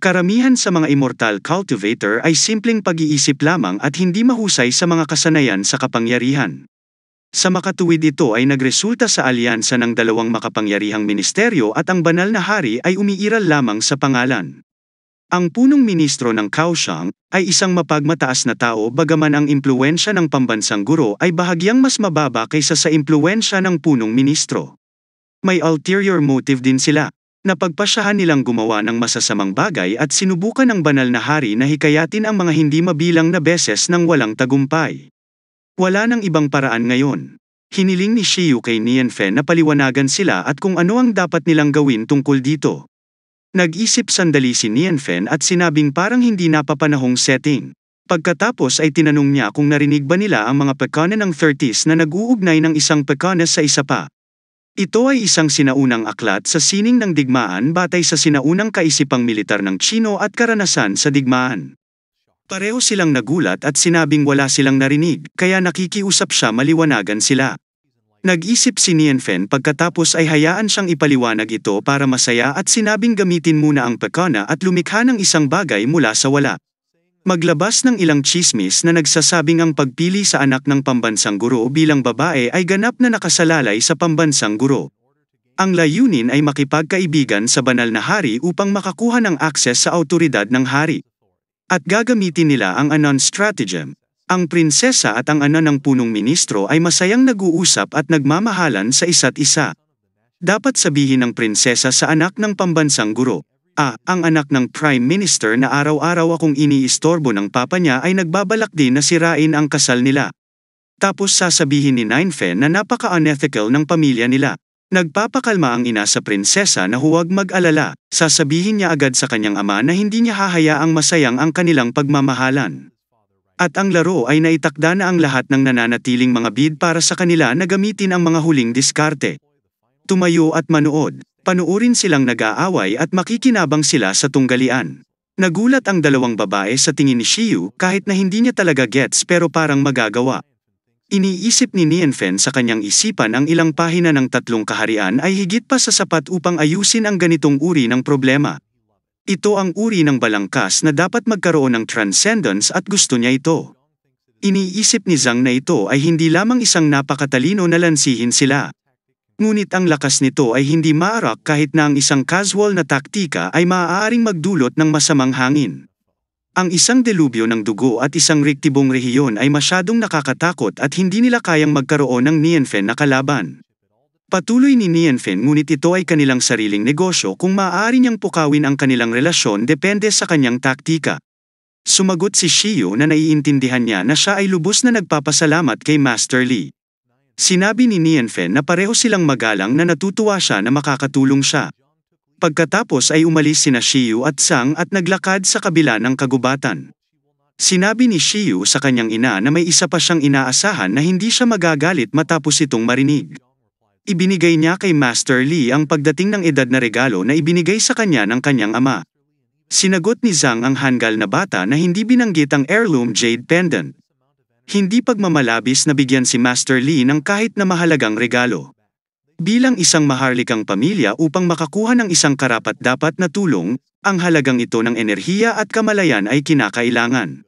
Karamihan sa mga immortal cultivator ay simpleng pag-iisip lamang at hindi mahusay sa mga kasanayan sa kapangyarihan. Sa makatuwid ito ay nagresulta sa alyansa ng dalawang makapangyarihang ministeryo at ang banal na hari ay umiiral lamang sa pangalan. Ang punong ministro ng Kaohsiung ay isang mapagmataas na tao bagaman ang impluwensya ng pambansang guro ay bahagyang mas mababa kaysa sa impluwensya ng punong ministro. May ulterior motive din sila. Napagpasyahan nilang gumawa ng masasamang bagay at sinubukan ng banal na hari na hikayatin ang mga hindi mabilang na beses ng walang tagumpay. Wala nang ibang paraan ngayon. Hiniling ni Shiyu kay Nianfen na paliwanagan sila at kung ano ang dapat nilang gawin tungkol dito. Nag-isip sandali si Nianfen at sinabing parang hindi napapanahong setting. Pagkatapos ay tinanong niya kung narinig ba nila ang mga pekana ng 30s na nag-uugnay ng isang pekana sa isa pa. Ito ay isang sinaunang aklat sa sining ng digmaan batay sa sinaunang kaisipang militar ng Chino at karanasan sa digmaan. Pareho silang nagulat at sinabing wala silang narinig, kaya nakikiusap siya maliwanagan sila. Nag-isip si Nianfen pagkatapos ay hayaan siyang ipaliwanag ito para masaya at sinabing gamitin muna ang pekana at lumikha ng isang bagay mula sa wala. Maglabas ng ilang tsismis na nagsasabing ang pagpili sa anak ng pambansang guro bilang babae ay ganap na nakasalalay sa pambansang guro. Ang layunin ay makipagkaibigan sa banal na hari upang makakuha ng akses sa awtoridad ng hari. At gagamitin nila ang Anon stratagem. Ang prinsesa at ang ana ng punong ministro ay masayang nag-uusap at nagmamahalan sa isa't isa. Dapat sabihin ng prinsesa sa anak ng pambansang guro, ang anak ng prime minister na araw-araw akong iniistorbo ng papa niya ay nagbabalak din na sirain ang kasal nila. Tapos sasabihin ni Nianfen na napaka-unethical ng pamilya nila. Nagpapakalma ang ina sa prinsesa na huwag mag-alala, sasabihin niya agad sa kanyang ama na hindi niya hahayaang masayang ang kanilang pagmamahalan. At ang laro ay naitakda na ang lahat ng nananatiling mga bid para sa kanila na gamitin ang mga huling diskarte. Tumayo at manood. Panuurin silang nag-aaway at makikinabang sila sa tunggalian. Nagulat ang dalawang babae sa tingin ni Shiyu kahit na hindi niya talaga gets pero parang magagawa. Iniisip ni Nianfen sa kanyang isipan ang ilang pahina ng tatlong kaharian ay higit pa sa sapat upang ayusin ang ganitong uri ng problema. Ito ang uri ng balangkas na dapat magkaroon ng transcendence at gusto niya ito. Iniisip ni Zhang na ito ay hindi lamang isang napakatalino na lansihin sila. Ngunit ang lakas nito ay hindi maarak kahit na ang isang casual na taktika ay maaaring magdulot ng masamang hangin. Ang isang delubyo ng dugo at isang rektibong rehiyon ay masyadong nakakatakot at hindi nila kayang magkaroon ng Nianfen na kalaban. Patuloy ni Nianfen ngunit ito ay kanilang sariling negosyo kung maaari niyang pukawin ang kanilang relasyon depende sa kanyang taktika. Sumagot si Shiyu na naiintindihan niya na siya ay lubos na nagpapasalamat kay Master Li. Sinabi ni Nianfen na pareho silang magalang na natutuwa siya na makakatulong siya. Pagkatapos ay umalis sina Shiyu at Zhang at naglakad sa kabila ng kagubatan. Sinabi ni Shiyu sa kanyang ina na may isa pa siyang inaasahan na hindi siya magagalit matapos itong marinig. Ibinigay niya kay Master Li ang pagdating ng edad na regalo na ibinigay sa kanya ng kanyang ama. Sinagot ni Zhang ang hanggal na bata na hindi binanggit ang heirloom jade pendant. Hindi pagmamalabis na bigyan si Master Li ng kahit na mahalagang regalo. Bilang isang maharlikang pamilya upang makakuha ng isang karapat-dapat na tulong, ang halagang ito ng enerhiya at kamalayan ay kinakailangan.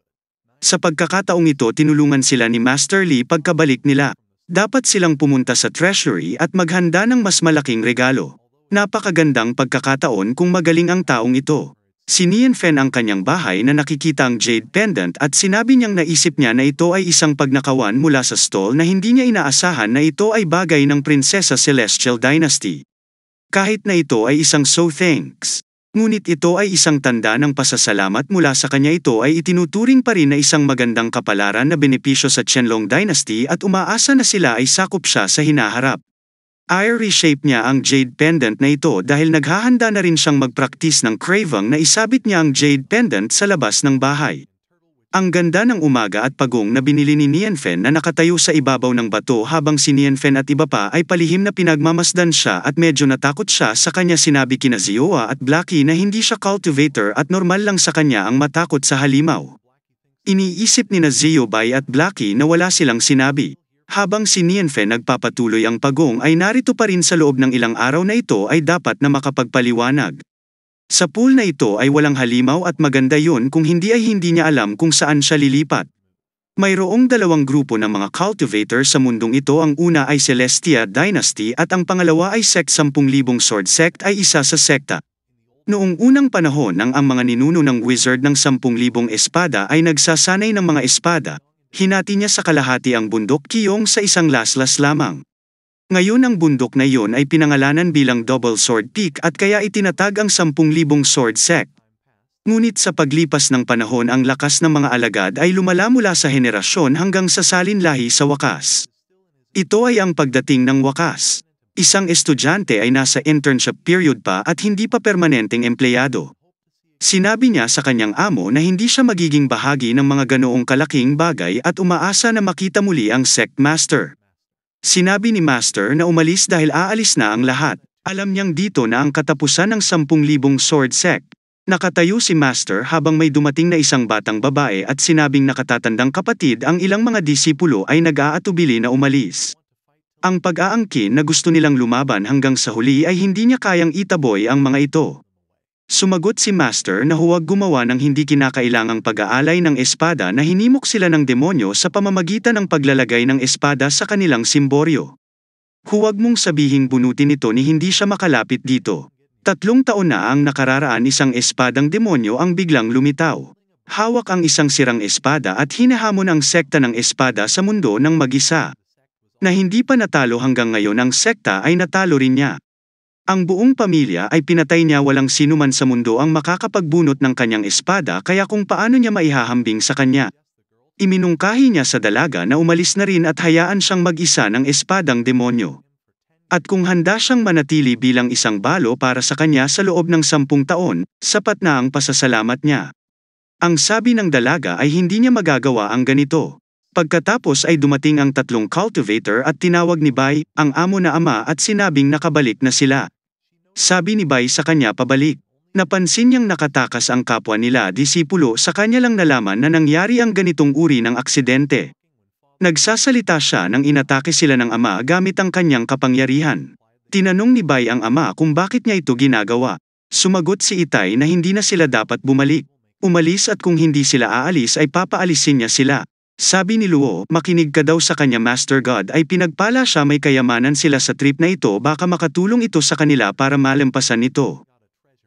Sa pagkakataong ito tinulungan sila ni Master Li pagkabalik nila. Dapat silang pumunta sa treasury at maghanda ng mas malaking regalo. Napakagandang pagkakataon kung magaling ang taong ito. Si Nianfen ang kanyang bahay na nakikita ang jade pendant at sinabi niyang naisip niya na ito ay isang pagnakawan mula sa stall na hindi niya inaasahan na ito ay bagay ng Prinsesa Celestial Dynasty. Kahit na ito ay isang so thanks. Ngunit ito ay isang tanda ng pasasalamat mula sa kanya ito ay itinuturing pa rin na isang magandang kapalaran na benepisyo sa Qianlong Dynasty at umaasa na sila ay sakop siya sa hinaharap. I-reshape niya ang jade pendant na ito dahil naghahanda na rin siyang magpraktis ng craving na isabit niya ang jade pendant sa labas ng bahay. Ang ganda ng umaga at pagong na binili ni Nianfen na nakatayo sa ibabaw ng bato habang si Nianfen at iba pa ay palihim na pinagmamasdan siya at medyo natakot siya sa kanya sinabi kina Zioa at Blackie na hindi siya cultivator at normal lang sa kanya ang matakot sa halimaw. Iniisip ni na Ziobay at Blackie na wala silang sinabi. Habang si Nianfen nagpapatuloy ang pagong ay narito pa rin sa loob ng ilang araw na ito ay dapat na makapagpaliwanag. Sa pool na ito ay walang halimaw at maganda yon kung hindi ay hindi niya alam kung saan siya lilipat. Mayroong dalawang grupo ng mga cultivator sa mundong ito, ang una ay Celestia Dynasty at ang pangalawa ay Sect 10,000 Sword Sect ay isa sa sekta. Noong unang panahon ang mga ninuno ng wizard ng 10,000 espada ay nagsasanay ng mga espada. Hinati niya sa kalahati ang bundok Qiyong sa isang laslas lamang. Ngayon ang bundok na iyon ay pinangalanan bilang Double Sword Peak at kaya itinatag ang 10,000 Sword Sect. Ngunit sa paglipas ng panahon ang lakas ng mga alagad ay lumala mula sa henerasyon hanggang sa salin lahi sa wakas. Ito ay ang pagdating ng wakas. Isang estudyante ay nasa internship period pa at hindi pa permanenteng empleyado. Sinabi niya sa kanyang amo na hindi siya magiging bahagi ng mga ganoong kalaking bagay at umaasa na makita muli ang Sect Master. Sinabi ni Master na umalis dahil aalis na ang lahat. Alam niyang dito na ang katapusan ng 10,000 Sword Sect. Nakatayo si Master habang may dumating na isang batang babae at sinabing nakatatandang kapatid ang ilang mga disipulo ay nag-aatubili na umalis. Ang pag-aangkin na gusto nilang lumaban hanggang sa huli ay hindi niya kayang itaboy ang mga ito. Sumagot si Master na huwag gumawa ng hindi kinakailangang pag-aalay ng espada na hinimok sila ng demonyo sa pamamagitan ng paglalagay ng espada sa kanilang simboryo. Huwag mong sabihing bunutin ito ni hindi siya makalapit dito. 3 taon na ang nakararaan isang espadang demonyo ang biglang lumitaw. Hawak ang isang sirang espada at hinahamon ang sekta ng espada sa mundo ng mag-isa. Na hindi pa natalo hanggang ngayon ang sekta ay natalo rin niya. Ang buong pamilya ay pinatay niya, walang sino man sa mundo ang makakapagbunot ng kanyang espada kaya kung paano niya maihahambing sa kanya. Iminungkahi niya sa dalaga na umalis na rin at hayaan siyang mag-isa ng espadang demonyo. At kung handa siyang manatili bilang isang balo para sa kanya sa loob ng 10 taon, sapat na ang pasasalamat niya. Ang sabi ng dalaga ay hindi niya magagawa ang ganito. Pagkatapos ay dumating ang tatlong cultivator at tinawag ni Bai, ang amo na ama at sinabing nakabalik na sila. Sabi ni Bai sa kanya pabalik. Napansin niyang nakatakas ang kapwa nila disipulo sa kanya lang nalaman na nangyari ang ganitong uri ng aksidente. Nagsasalita siya nang inatake sila ng ama gamit ang kanyang kapangyarihan. Tinanong ni Bai ang ama kung bakit niya ito ginagawa. Sumagot si Itay na hindi na sila dapat bumalik. Umalis at kung hindi sila aalis ay papaalisin niya sila. Sabi ni Luo, makinig ka daw sa kanya Master God ay pinagpala siya may kayamanan sila sa trip na ito baka makatulong ito sa kanila para malampasan ito.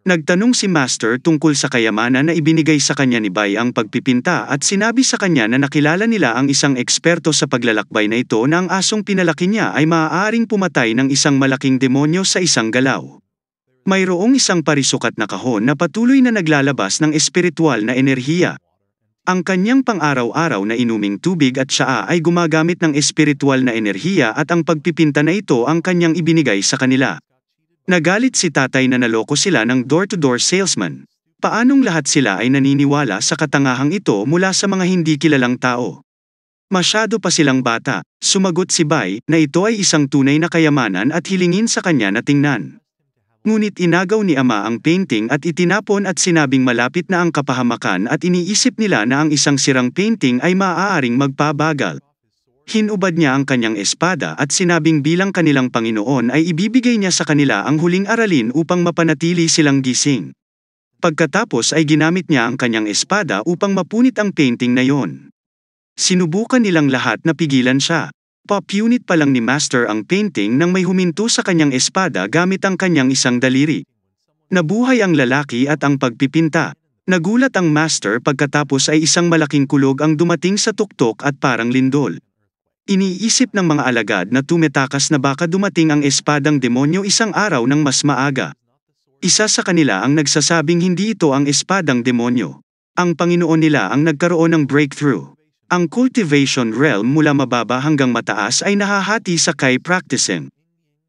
Nagtanong si Master tungkol sa kayamanan na ibinigay sa kanya ni Bai ang pagpipinta at sinabi sa kanya na nakilala nila ang isang eksperto sa paglalakbay na ito na ang asong pinalaki niya ay maaaring pumatay ng isang malaking demonyo sa isang galaw. Mayroong isang parisukat na kahon na patuloy na naglalabas ng espiritual na enerhiya. Ang kanyang pang-araw-araw na inuming tubig at tsaa ay gumagamit ng espiritual na enerhiya at ang pagpipinta na ito ang kanyang ibinigay sa kanila. Nagalit si tatay na naloko sila ng door-to-door salesman. Paanong lahat sila ay naniniwala sa katangahang ito mula sa mga hindi kilalang tao? Masyado pa silang bata, sumagot si Bai, na ito ay isang tunay na kayamanan at hilingin sa kanya na tingnan. Ngunit inagaw ni ama ang painting at itinapon at sinabing malapit na ang kapahamakan at iniisip nila na ang isang sirang painting ay maaaring magpabagal. Hinubad niya ang kanyang espada at sinabing bilang kanilang Panginoon ay ibibigay niya sa kanila ang huling aralin upang mapanatili silang gising. Pagkatapos ay ginamit niya ang kanyang espada upang mapunit ang painting na yon. Sinubukan nilang lahat na pigilan siya. Pop-unit pa lang ni Master ang painting nang may huminto sa kanyang espada gamit ang kanyang isang daliri. Nabuhay ang lalaki at ang pagpipinta. Nagulat ang Master pagkatapos ay isang malaking kulog ang dumating sa tuktok at parang lindol. Iniisip ng mga alagad na tumetakas na baka dumating ang espadang demonyo isang araw ng mas maaga. Isa sa kanila ang nagsasabing hindi ito ang espadang demonyo. Ang Panginoon nila ang nagkaroon ng breakthrough. Ang cultivation realm mula mababa hanggang mataas ay nahahati sa Kai practicing.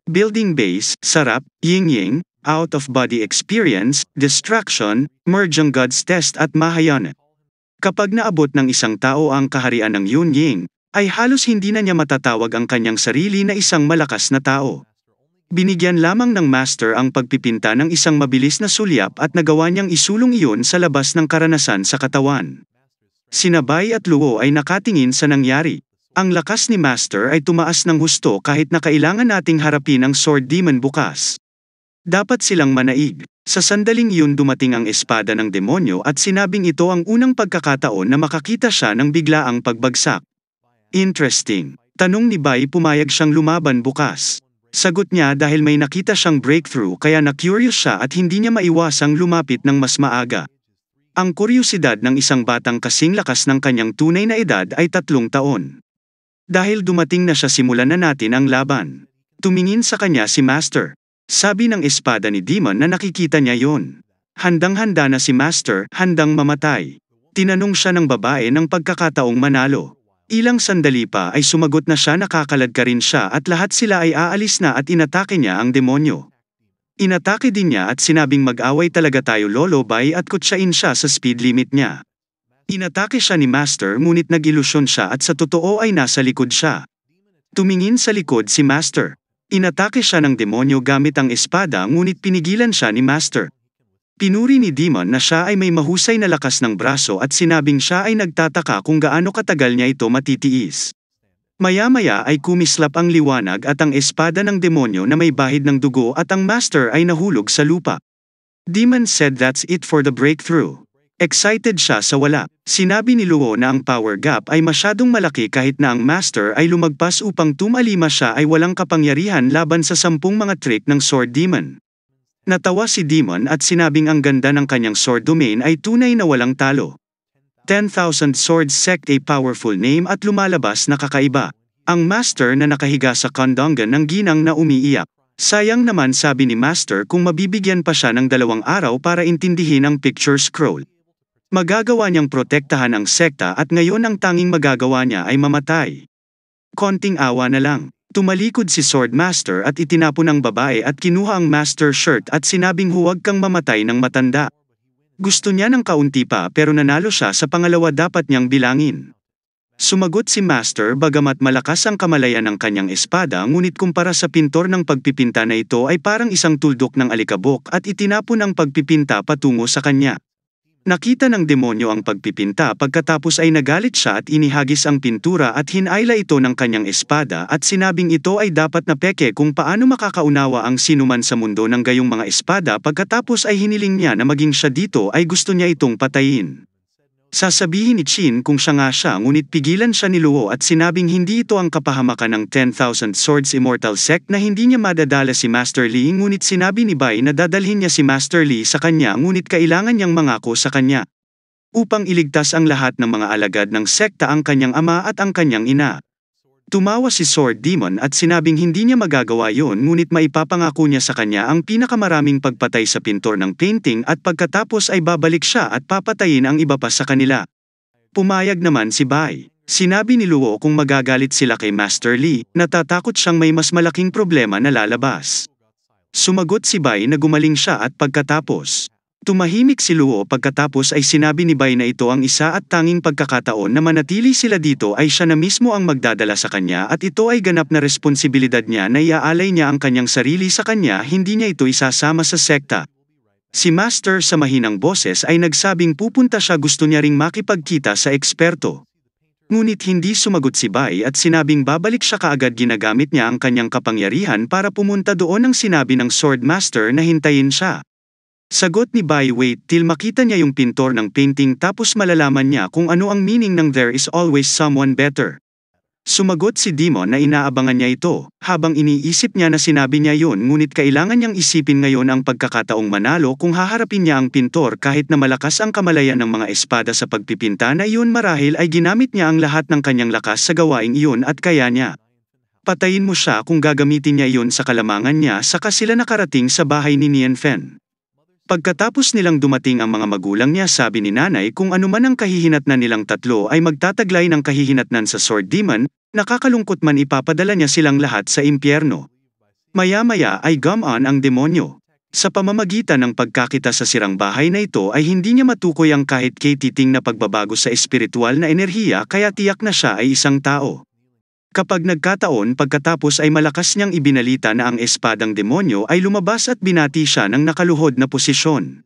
Building base, sarap, yin-yang, out-of-body experience, distraction, merge ang God's test at Mahayana. Kapag naabot ng isang tao ang kaharian ng yin-yang, ay halos hindi na niya matatawag ang kanyang sarili na isang malakas na tao. Binigyan lamang ng Master ang pagpipinta ng isang mabilis na sulyap at nagawa niyang isulong iyon sa labas ng karanasan sa katawan. Sina Bai at Luo ay nakatingin sa nangyari. Ang lakas ni Master ay tumaas ng husto kahit na kailangan nating harapin ang Sword Demon bukas. Dapat silang manaig. Sa sandaling iyon dumating ang espada ng demonyo at sinabing ito ang unang pagkakataon na makakita siya ng biglaang pagbagsak. Interesting. Tanong ni Bai pumayag siyang lumaban bukas. Sagot niya dahil may nakita siyang breakthrough kaya na-curious siya at hindi niya maiwasang lumapit ng mas maaga. Ang kuryosidad ng isang batang kasing lakas ng kanyang tunay na edad ay 3 taon. Dahil dumating na siya simulan na natin ang laban. Tumingin sa kanya si Master. Sabi ng espada ni Demon na nakikita niya yon. Handang-handa na si Master, handang mamatay. Tinanong siya ng babae ng pagkakataong manalo. Ilang sandali pa ay sumagot na siya nakakalad ka rin siya at lahat sila ay aalis na at inatake niya ang demonyo. Inatake din niya at sinabing mag-away talaga tayo Lolo Bai at kutsain siya sa speed limit niya. Inatake siya ni Master ngunit nag-ilusyon siya at sa totoo ay nasa likod siya. Tumingin sa likod si Master. Inatake siya ng demonyo gamit ang espada ngunit pinigilan siya ni Master. Pinuri ni Demon na siya ay may mahusay na lakas ng braso at sinabing siya ay nagtataka kung gaano katagal niya ito matitiis. Maya-maya ay kumislap ang liwanag at ang espada ng demonyo na may bahid ng dugo at ang Master ay nahulog sa lupa. Demon said that's it for the breakthrough. Excited siya sa wala. Sinabi ni Luo na ang power gap ay masyadong malaki kahit na ang Master ay lumagpas upang tumalima siya ay walang kapangyarihan laban sa 10 mga trick ng Sword Demon. Natawa si Demon at sinabing ang ganda ng kanyang sword domain ay tunay na walang talo. 10,000 Swords Sect a powerful name at lumalabas na kakaiba. Ang Master na nakahiga sa kondongan ng ginang na umiiyak. Sayang naman sabi ni Master kung mabibigyan pa siya ng 2 araw para intindihin ang picture scroll. Magagawa niyang protektahan ang sekta at ngayon ang tanging magagawa niya ay mamatay. Konting awa na lang. Tumalikod si Sword Master at itinapon ang babae at kinuha ang Master shirt at sinabing huwag kang mamatay ng matanda. Gusto niya ng kaunti pa pero nanalo siya sa pangalawa, dapat niyang bilangin. Sumagot si Master, bagamat malakas ang kamalayan ng kanyang espada, ngunit kumpara sa pintor ng pagpipinta na ito ay parang isang tuldok ng alikabok at itinapon ang pagpipinta patungo sa kanya. Nakita ng demonyo ang pagpipinta, pagkatapos ay nagalit siya at inihagis ang pintura at hinayla ito ng kanyang espada at sinabing ito ay dapat na peke kung paano makakaunawa ang sinuman sa mundo ng gayong mga espada. Pagkatapos ay hiniling niya na maging siya dito ay gusto niya itong patayin. Sasabihin ni Chin kung siya nga siya, ngunit pigilan siya ni Luo at sinabing hindi ito ang kapahamakan ng 10,000 Swords Immortal Sect na hindi niya madadala si Master Li, ngunit sinabi ni Bai na dadalhin niya si Master Li sa kanya, ngunit kailangan niyang mangako sa kanya upang iligtas ang lahat ng mga alagad ng sekta, ang kanyang ama at ang kanyang ina. Tumawa si Sword Demon at sinabing hindi niya magagawa yon, ngunit maipapangako niya sa kanya ang pinakamaraming pagpatay sa pintor ng painting at pagkatapos ay babalik siya at papatayin ang iba pa sa kanila. Pumayag naman si Bai. Sinabi ni Luo kung magagalit sila kay Master Li, natatakot siyang may mas malaking problema na lalabas. Sumagot si Bai na gumaling siya at pagkatapos tumahimik si Luo. Pagkatapos ay sinabi ni Bai na ito ang isa at tanging pagkakataon na manatili sila dito ay siya na mismo ang magdadala sa kanya at ito ay ganap na responsibilidad niya na iaalay niya ang kanyang sarili sa kanya, hindi niya ito isasama sa sekta. Si Master sa mahinang boses ay nagsabing pupunta siya, gusto niya ring makipagkita sa eksperto. Ngunit hindi sumagot si Bai at sinabing babalik siya kaagad. Ginagamit niya ang kanyang kapangyarihan para pumunta doon, ang sinabi ng Sword Master na hintayin siya. Sagot ni Bai, wait till makita niya yung pintor ng painting tapos malalaman niya kung ano ang meaning ng there is always someone better. Sumagot si Demon na inaabangan niya ito, habang iniisip niya na sinabi niya yon, ngunit kailangan niyang isipin ngayon ang pagkakataong manalo kung haharapin niya ang pintor. Kahit na malakas ang kamalayan ng mga espada sa pagpipinta na iyon, marahil ay ginamit niya ang lahat ng kanyang lakas sa gawaing iyon at kaya niya patayin mo siya kung gagamitin niya iyon sa kalamangan niya. Saka sila nakarating sa bahay ni Nianfen. Pagkatapos nilang dumating ang mga magulang niya, sabi ni nanay kung anuman ang kahihinatnan nilang tatlo ay magtataglay ng kahihinatnan sa Sword Demon, nakakalungkot man ipapadala niya silang lahat sa impyerno. Maya-maya ay gumaan ang demonyo. Sa pamamagitan ng pagkakita sa sirang bahay na ito ay hindi niya matukoy ang kahit kay titing na pagbabago sa espiritual na enerhiya, kaya tiyak na siya ay isang tao. Kapag nagkataon, pagkatapos ay malakas niyang ibinalita na ang espadang demonyo ay lumabas at binati siya ng nakaluhod na posisyon.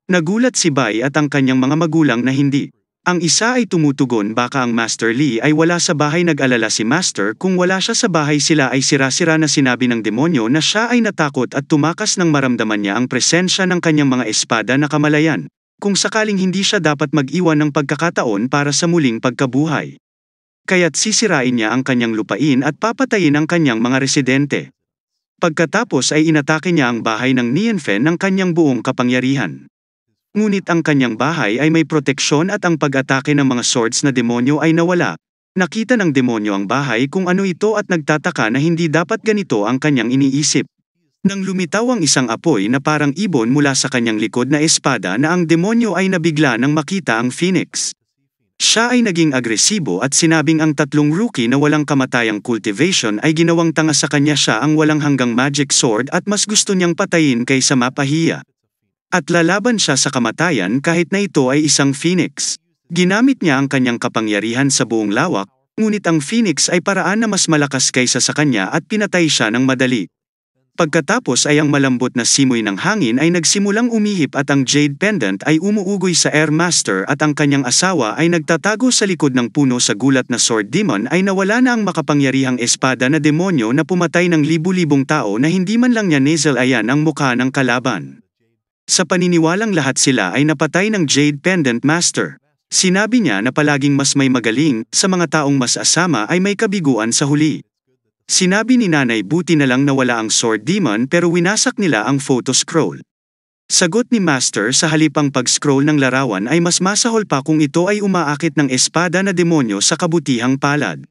Nagulat si Bai at ang kanyang mga magulang na hindi. Ang isa ay tumutugon, baka ang Master Li ay wala sa bahay. Nag-alala si Master kung wala siya sa bahay, sila ay sira-sira na. Sinabi ng demonyo na siya ay natakot at tumakas nang maramdaman niya ang presensya ng kanyang mga espada na kamalayan, kung sakaling hindi siya dapat mag-iwan ng pagkakataon para sa muling pagkabuhay. Kaya't sisirain niya ang kanyang lupain at papatayin ang kanyang mga residente. Pagkatapos ay inatake niya ang bahay ng Nianfen ng kanyang buong kapangyarihan. Ngunit ang kanyang bahay ay may proteksyon at ang pag-atake ng mga swords na demonyo ay nawala. Nakita ng demonyo ang bahay kung ano ito at nagtataka na hindi dapat ganito ang kanyang iniisip. Nang lumitaw ang isang apoy na parang ibon mula sa kanyang likod na espada, na ang demonyo ay nabigla nang makita ang Phoenix. Siya ay naging agresibo at sinabing ang tatlong rookie na walang kamatayang cultivation ay ginawang tanga sa kanya. Siya ang walang hanggang magic sword at mas gusto niyang patayin kaysa mapahiya. At lalaban siya sa kamatayan kahit na ito ay isang Phoenix. Ginamit niya ang kanyang kapangyarihan sa buong lawak, ngunit ang Phoenix ay paraan na mas malakas kaysa sa kanya at pinatay siya ng madali. Pagkatapos ay ang malambot na simoy ng hangin ay nagsimulang umihip at ang Jade Pendant ay umuugoy sa Air Master at ang kanyang asawa ay nagtatago sa likod ng puno. Sa gulat na Sword Demon ay nawala na ang makapangyarihang espada na demonyo na pumatay ng libu-libong tao na hindi man lang niya nasal ayan ang mukha ng kalaban. Sa paniniwalang lahat sila ay napatay ng Jade Pendant Master. Sinabi niya na palaging mas may magaling, sa mga taong mas asama ay may kabiguan sa huli. Sinabi ni nanay buti na lang nawala ang Sword Demon pero winasak nila ang photo scroll. Sagot ni Master, sa halip ang pag-scroll ng larawan ay mas masahol pa kung ito ay umaakit ng espada na demonyo sa kabutihang palad.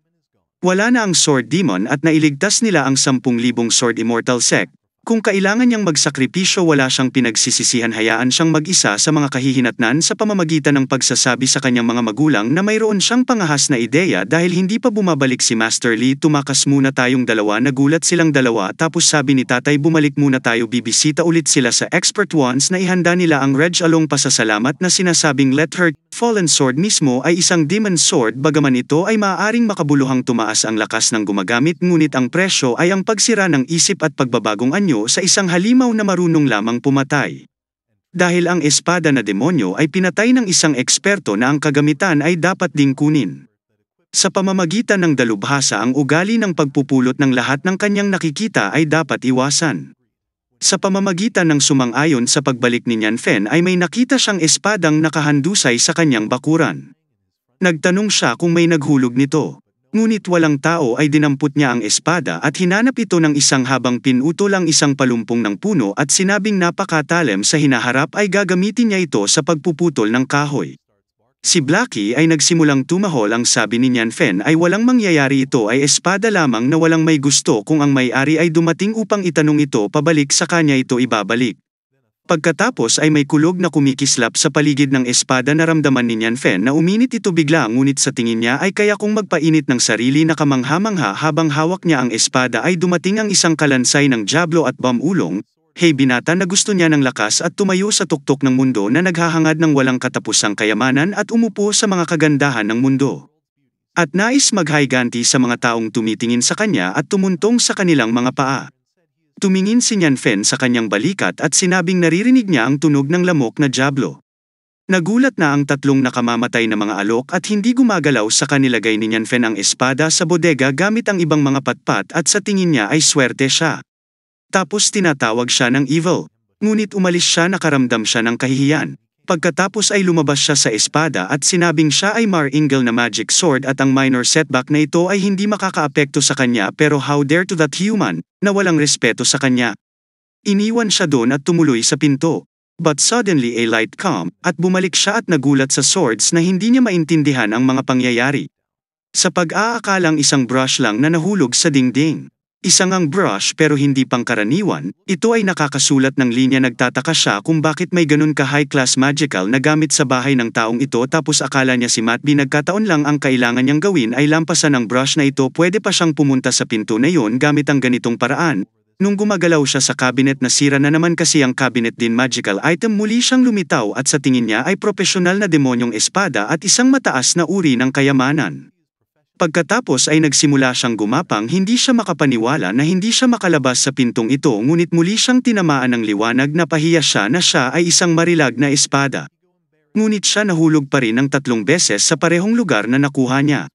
Wala na ang Sword Demon at nailigtas nila ang 10,000 Sword Immortal Sect. Kung kailangan niyang magsakripisyo wala siyang pinagsisisihan hayaan siyang mag-isa sa mga kahihinatnan sa pamamagitan ng pagsasabi sa kanyang mga magulang na mayroon siyang pangahas na ideya dahil hindi pa bumabalik si Master Lee tumakas muna tayong dalawa nagulat silang dalawa tapos sabi ni tatay bumalik muna tayo bibisita ulit sila sa expert ones na ihanda nila ang Reg Along pasasalamat na sinasabing let her fallen sword mismo ay isang demon sword bagaman ito ay maaaring makabuluhang tumaas ang lakas ng gumagamit ngunit ang presyo ay ang pagsira ng isip at pagbabagong anyo sa isang halimaw na marunong lamang pumatay. Dahil ang espada na demonyo ay pinatay ng isang eksperto na ang kagamitan ay dapat ding kunin. Sa pamamagitan ng dalubhasa ang ugali ng pagpupulot ng lahat ng kanyang nakikita ay dapat iwasan. Sa pamamagitan ng sumang-ayon sa pagbalik ni Nian Fen ay may nakita siyang espadang nakahandusay sa kanyang bakuran. Nagtanong siya kung may naghulog nito. Ngunit walang tao ay dinampot niya ang espada at hinanap ito ng isang habang pinutol ang isang palumpong ng puno at sinabing napakatalem sa hinaharap ay gagamitin niya ito sa pagpuputol ng kahoy. Si Blackie ay nagsimulang tumahol ang sabi ni Nian Fen ay walang mangyayari ito ay espada lamang na walang may gusto kung ang may-ari ay dumating upang itanong ito pabalik sa kanya ito ibabalik. Pagkatapos ay may kulog na kumikislap sa paligid ng espada naramdaman ni Nian Fen na uminit ito bigla ngunit sa tingin niya ay kaya kung magpainit ng sarili na kamangha-mangha habang hawak niya ang espada ay dumating ang isang kalansay ng Diablo at Bamulong. Hey binata na gusto niya ng lakas at tumayo sa tuktok ng mundo na naghahangad ng walang katapusang kayamanan at umupo sa mga kagandahan ng mundo. At nais maghayganti sa mga taong tumitingin sa kanya at tumuntong sa kanilang mga paa. Tumingin si Nian Fen sa kanyang balikat at sinabing naririnig niya ang tunog ng lamok na Diablo. Nagulat na ang tatlong nakamamatay na mga alok at hindi gumagalaw sa kanilagay ni Nian Fen ang espada sa bodega gamit ang ibang mga patpat at sa tingin niya ay swerte siya. Tapos tinatawag siya ng evil. Ngunit umalis siya nakaramdam siya ng kahihiyan. Pagkatapos ay lumabas siya sa espada at sinabing siya ay Mar-Ingel na magic sword at ang minor setback na ito ay hindi makakaapekto sa kanya pero how dare to that human, na walang respeto sa kanya. Iniwan siya doon at tumuloy sa pinto. But suddenly a light come, at bumalik siya at nagulat sa swords na hindi niya maintindihan ang mga pangyayari. Sa pag-aakalang isang brush lang na nahulog sa dingding. Isang ang brush pero hindi pangkaraniwan, ito ay nakakasulat ng linya nagtataka siya kung bakit may ganun ka high-class magical na gamit sa bahay ng taong ito tapos akala niya si Matby nagkataon lang ang kailangan niyang gawin ay lampasan ng brush na ito pwede pa siyang pumunta sa pinto na yon gamit ang ganitong paraan. Nung gumagalaw siya sa cabinet na sira na naman kasi ang cabinet din magical item muli siyang lumitaw at sa tingin niya ay propesyonal na demonyong espada at isang mataas na uri ng kayamanan. Pagkatapos ay nagsimula siyang gumapang hindi siya makapaniwala na hindi siya makalabas sa pintong ito ngunit muli siyang tinamaan ng liwanag na pahiya siya na siya ay isang marilag na espada. Ngunit siya nahulog pa rin ng 3 beses sa parehong lugar na nakuha niya.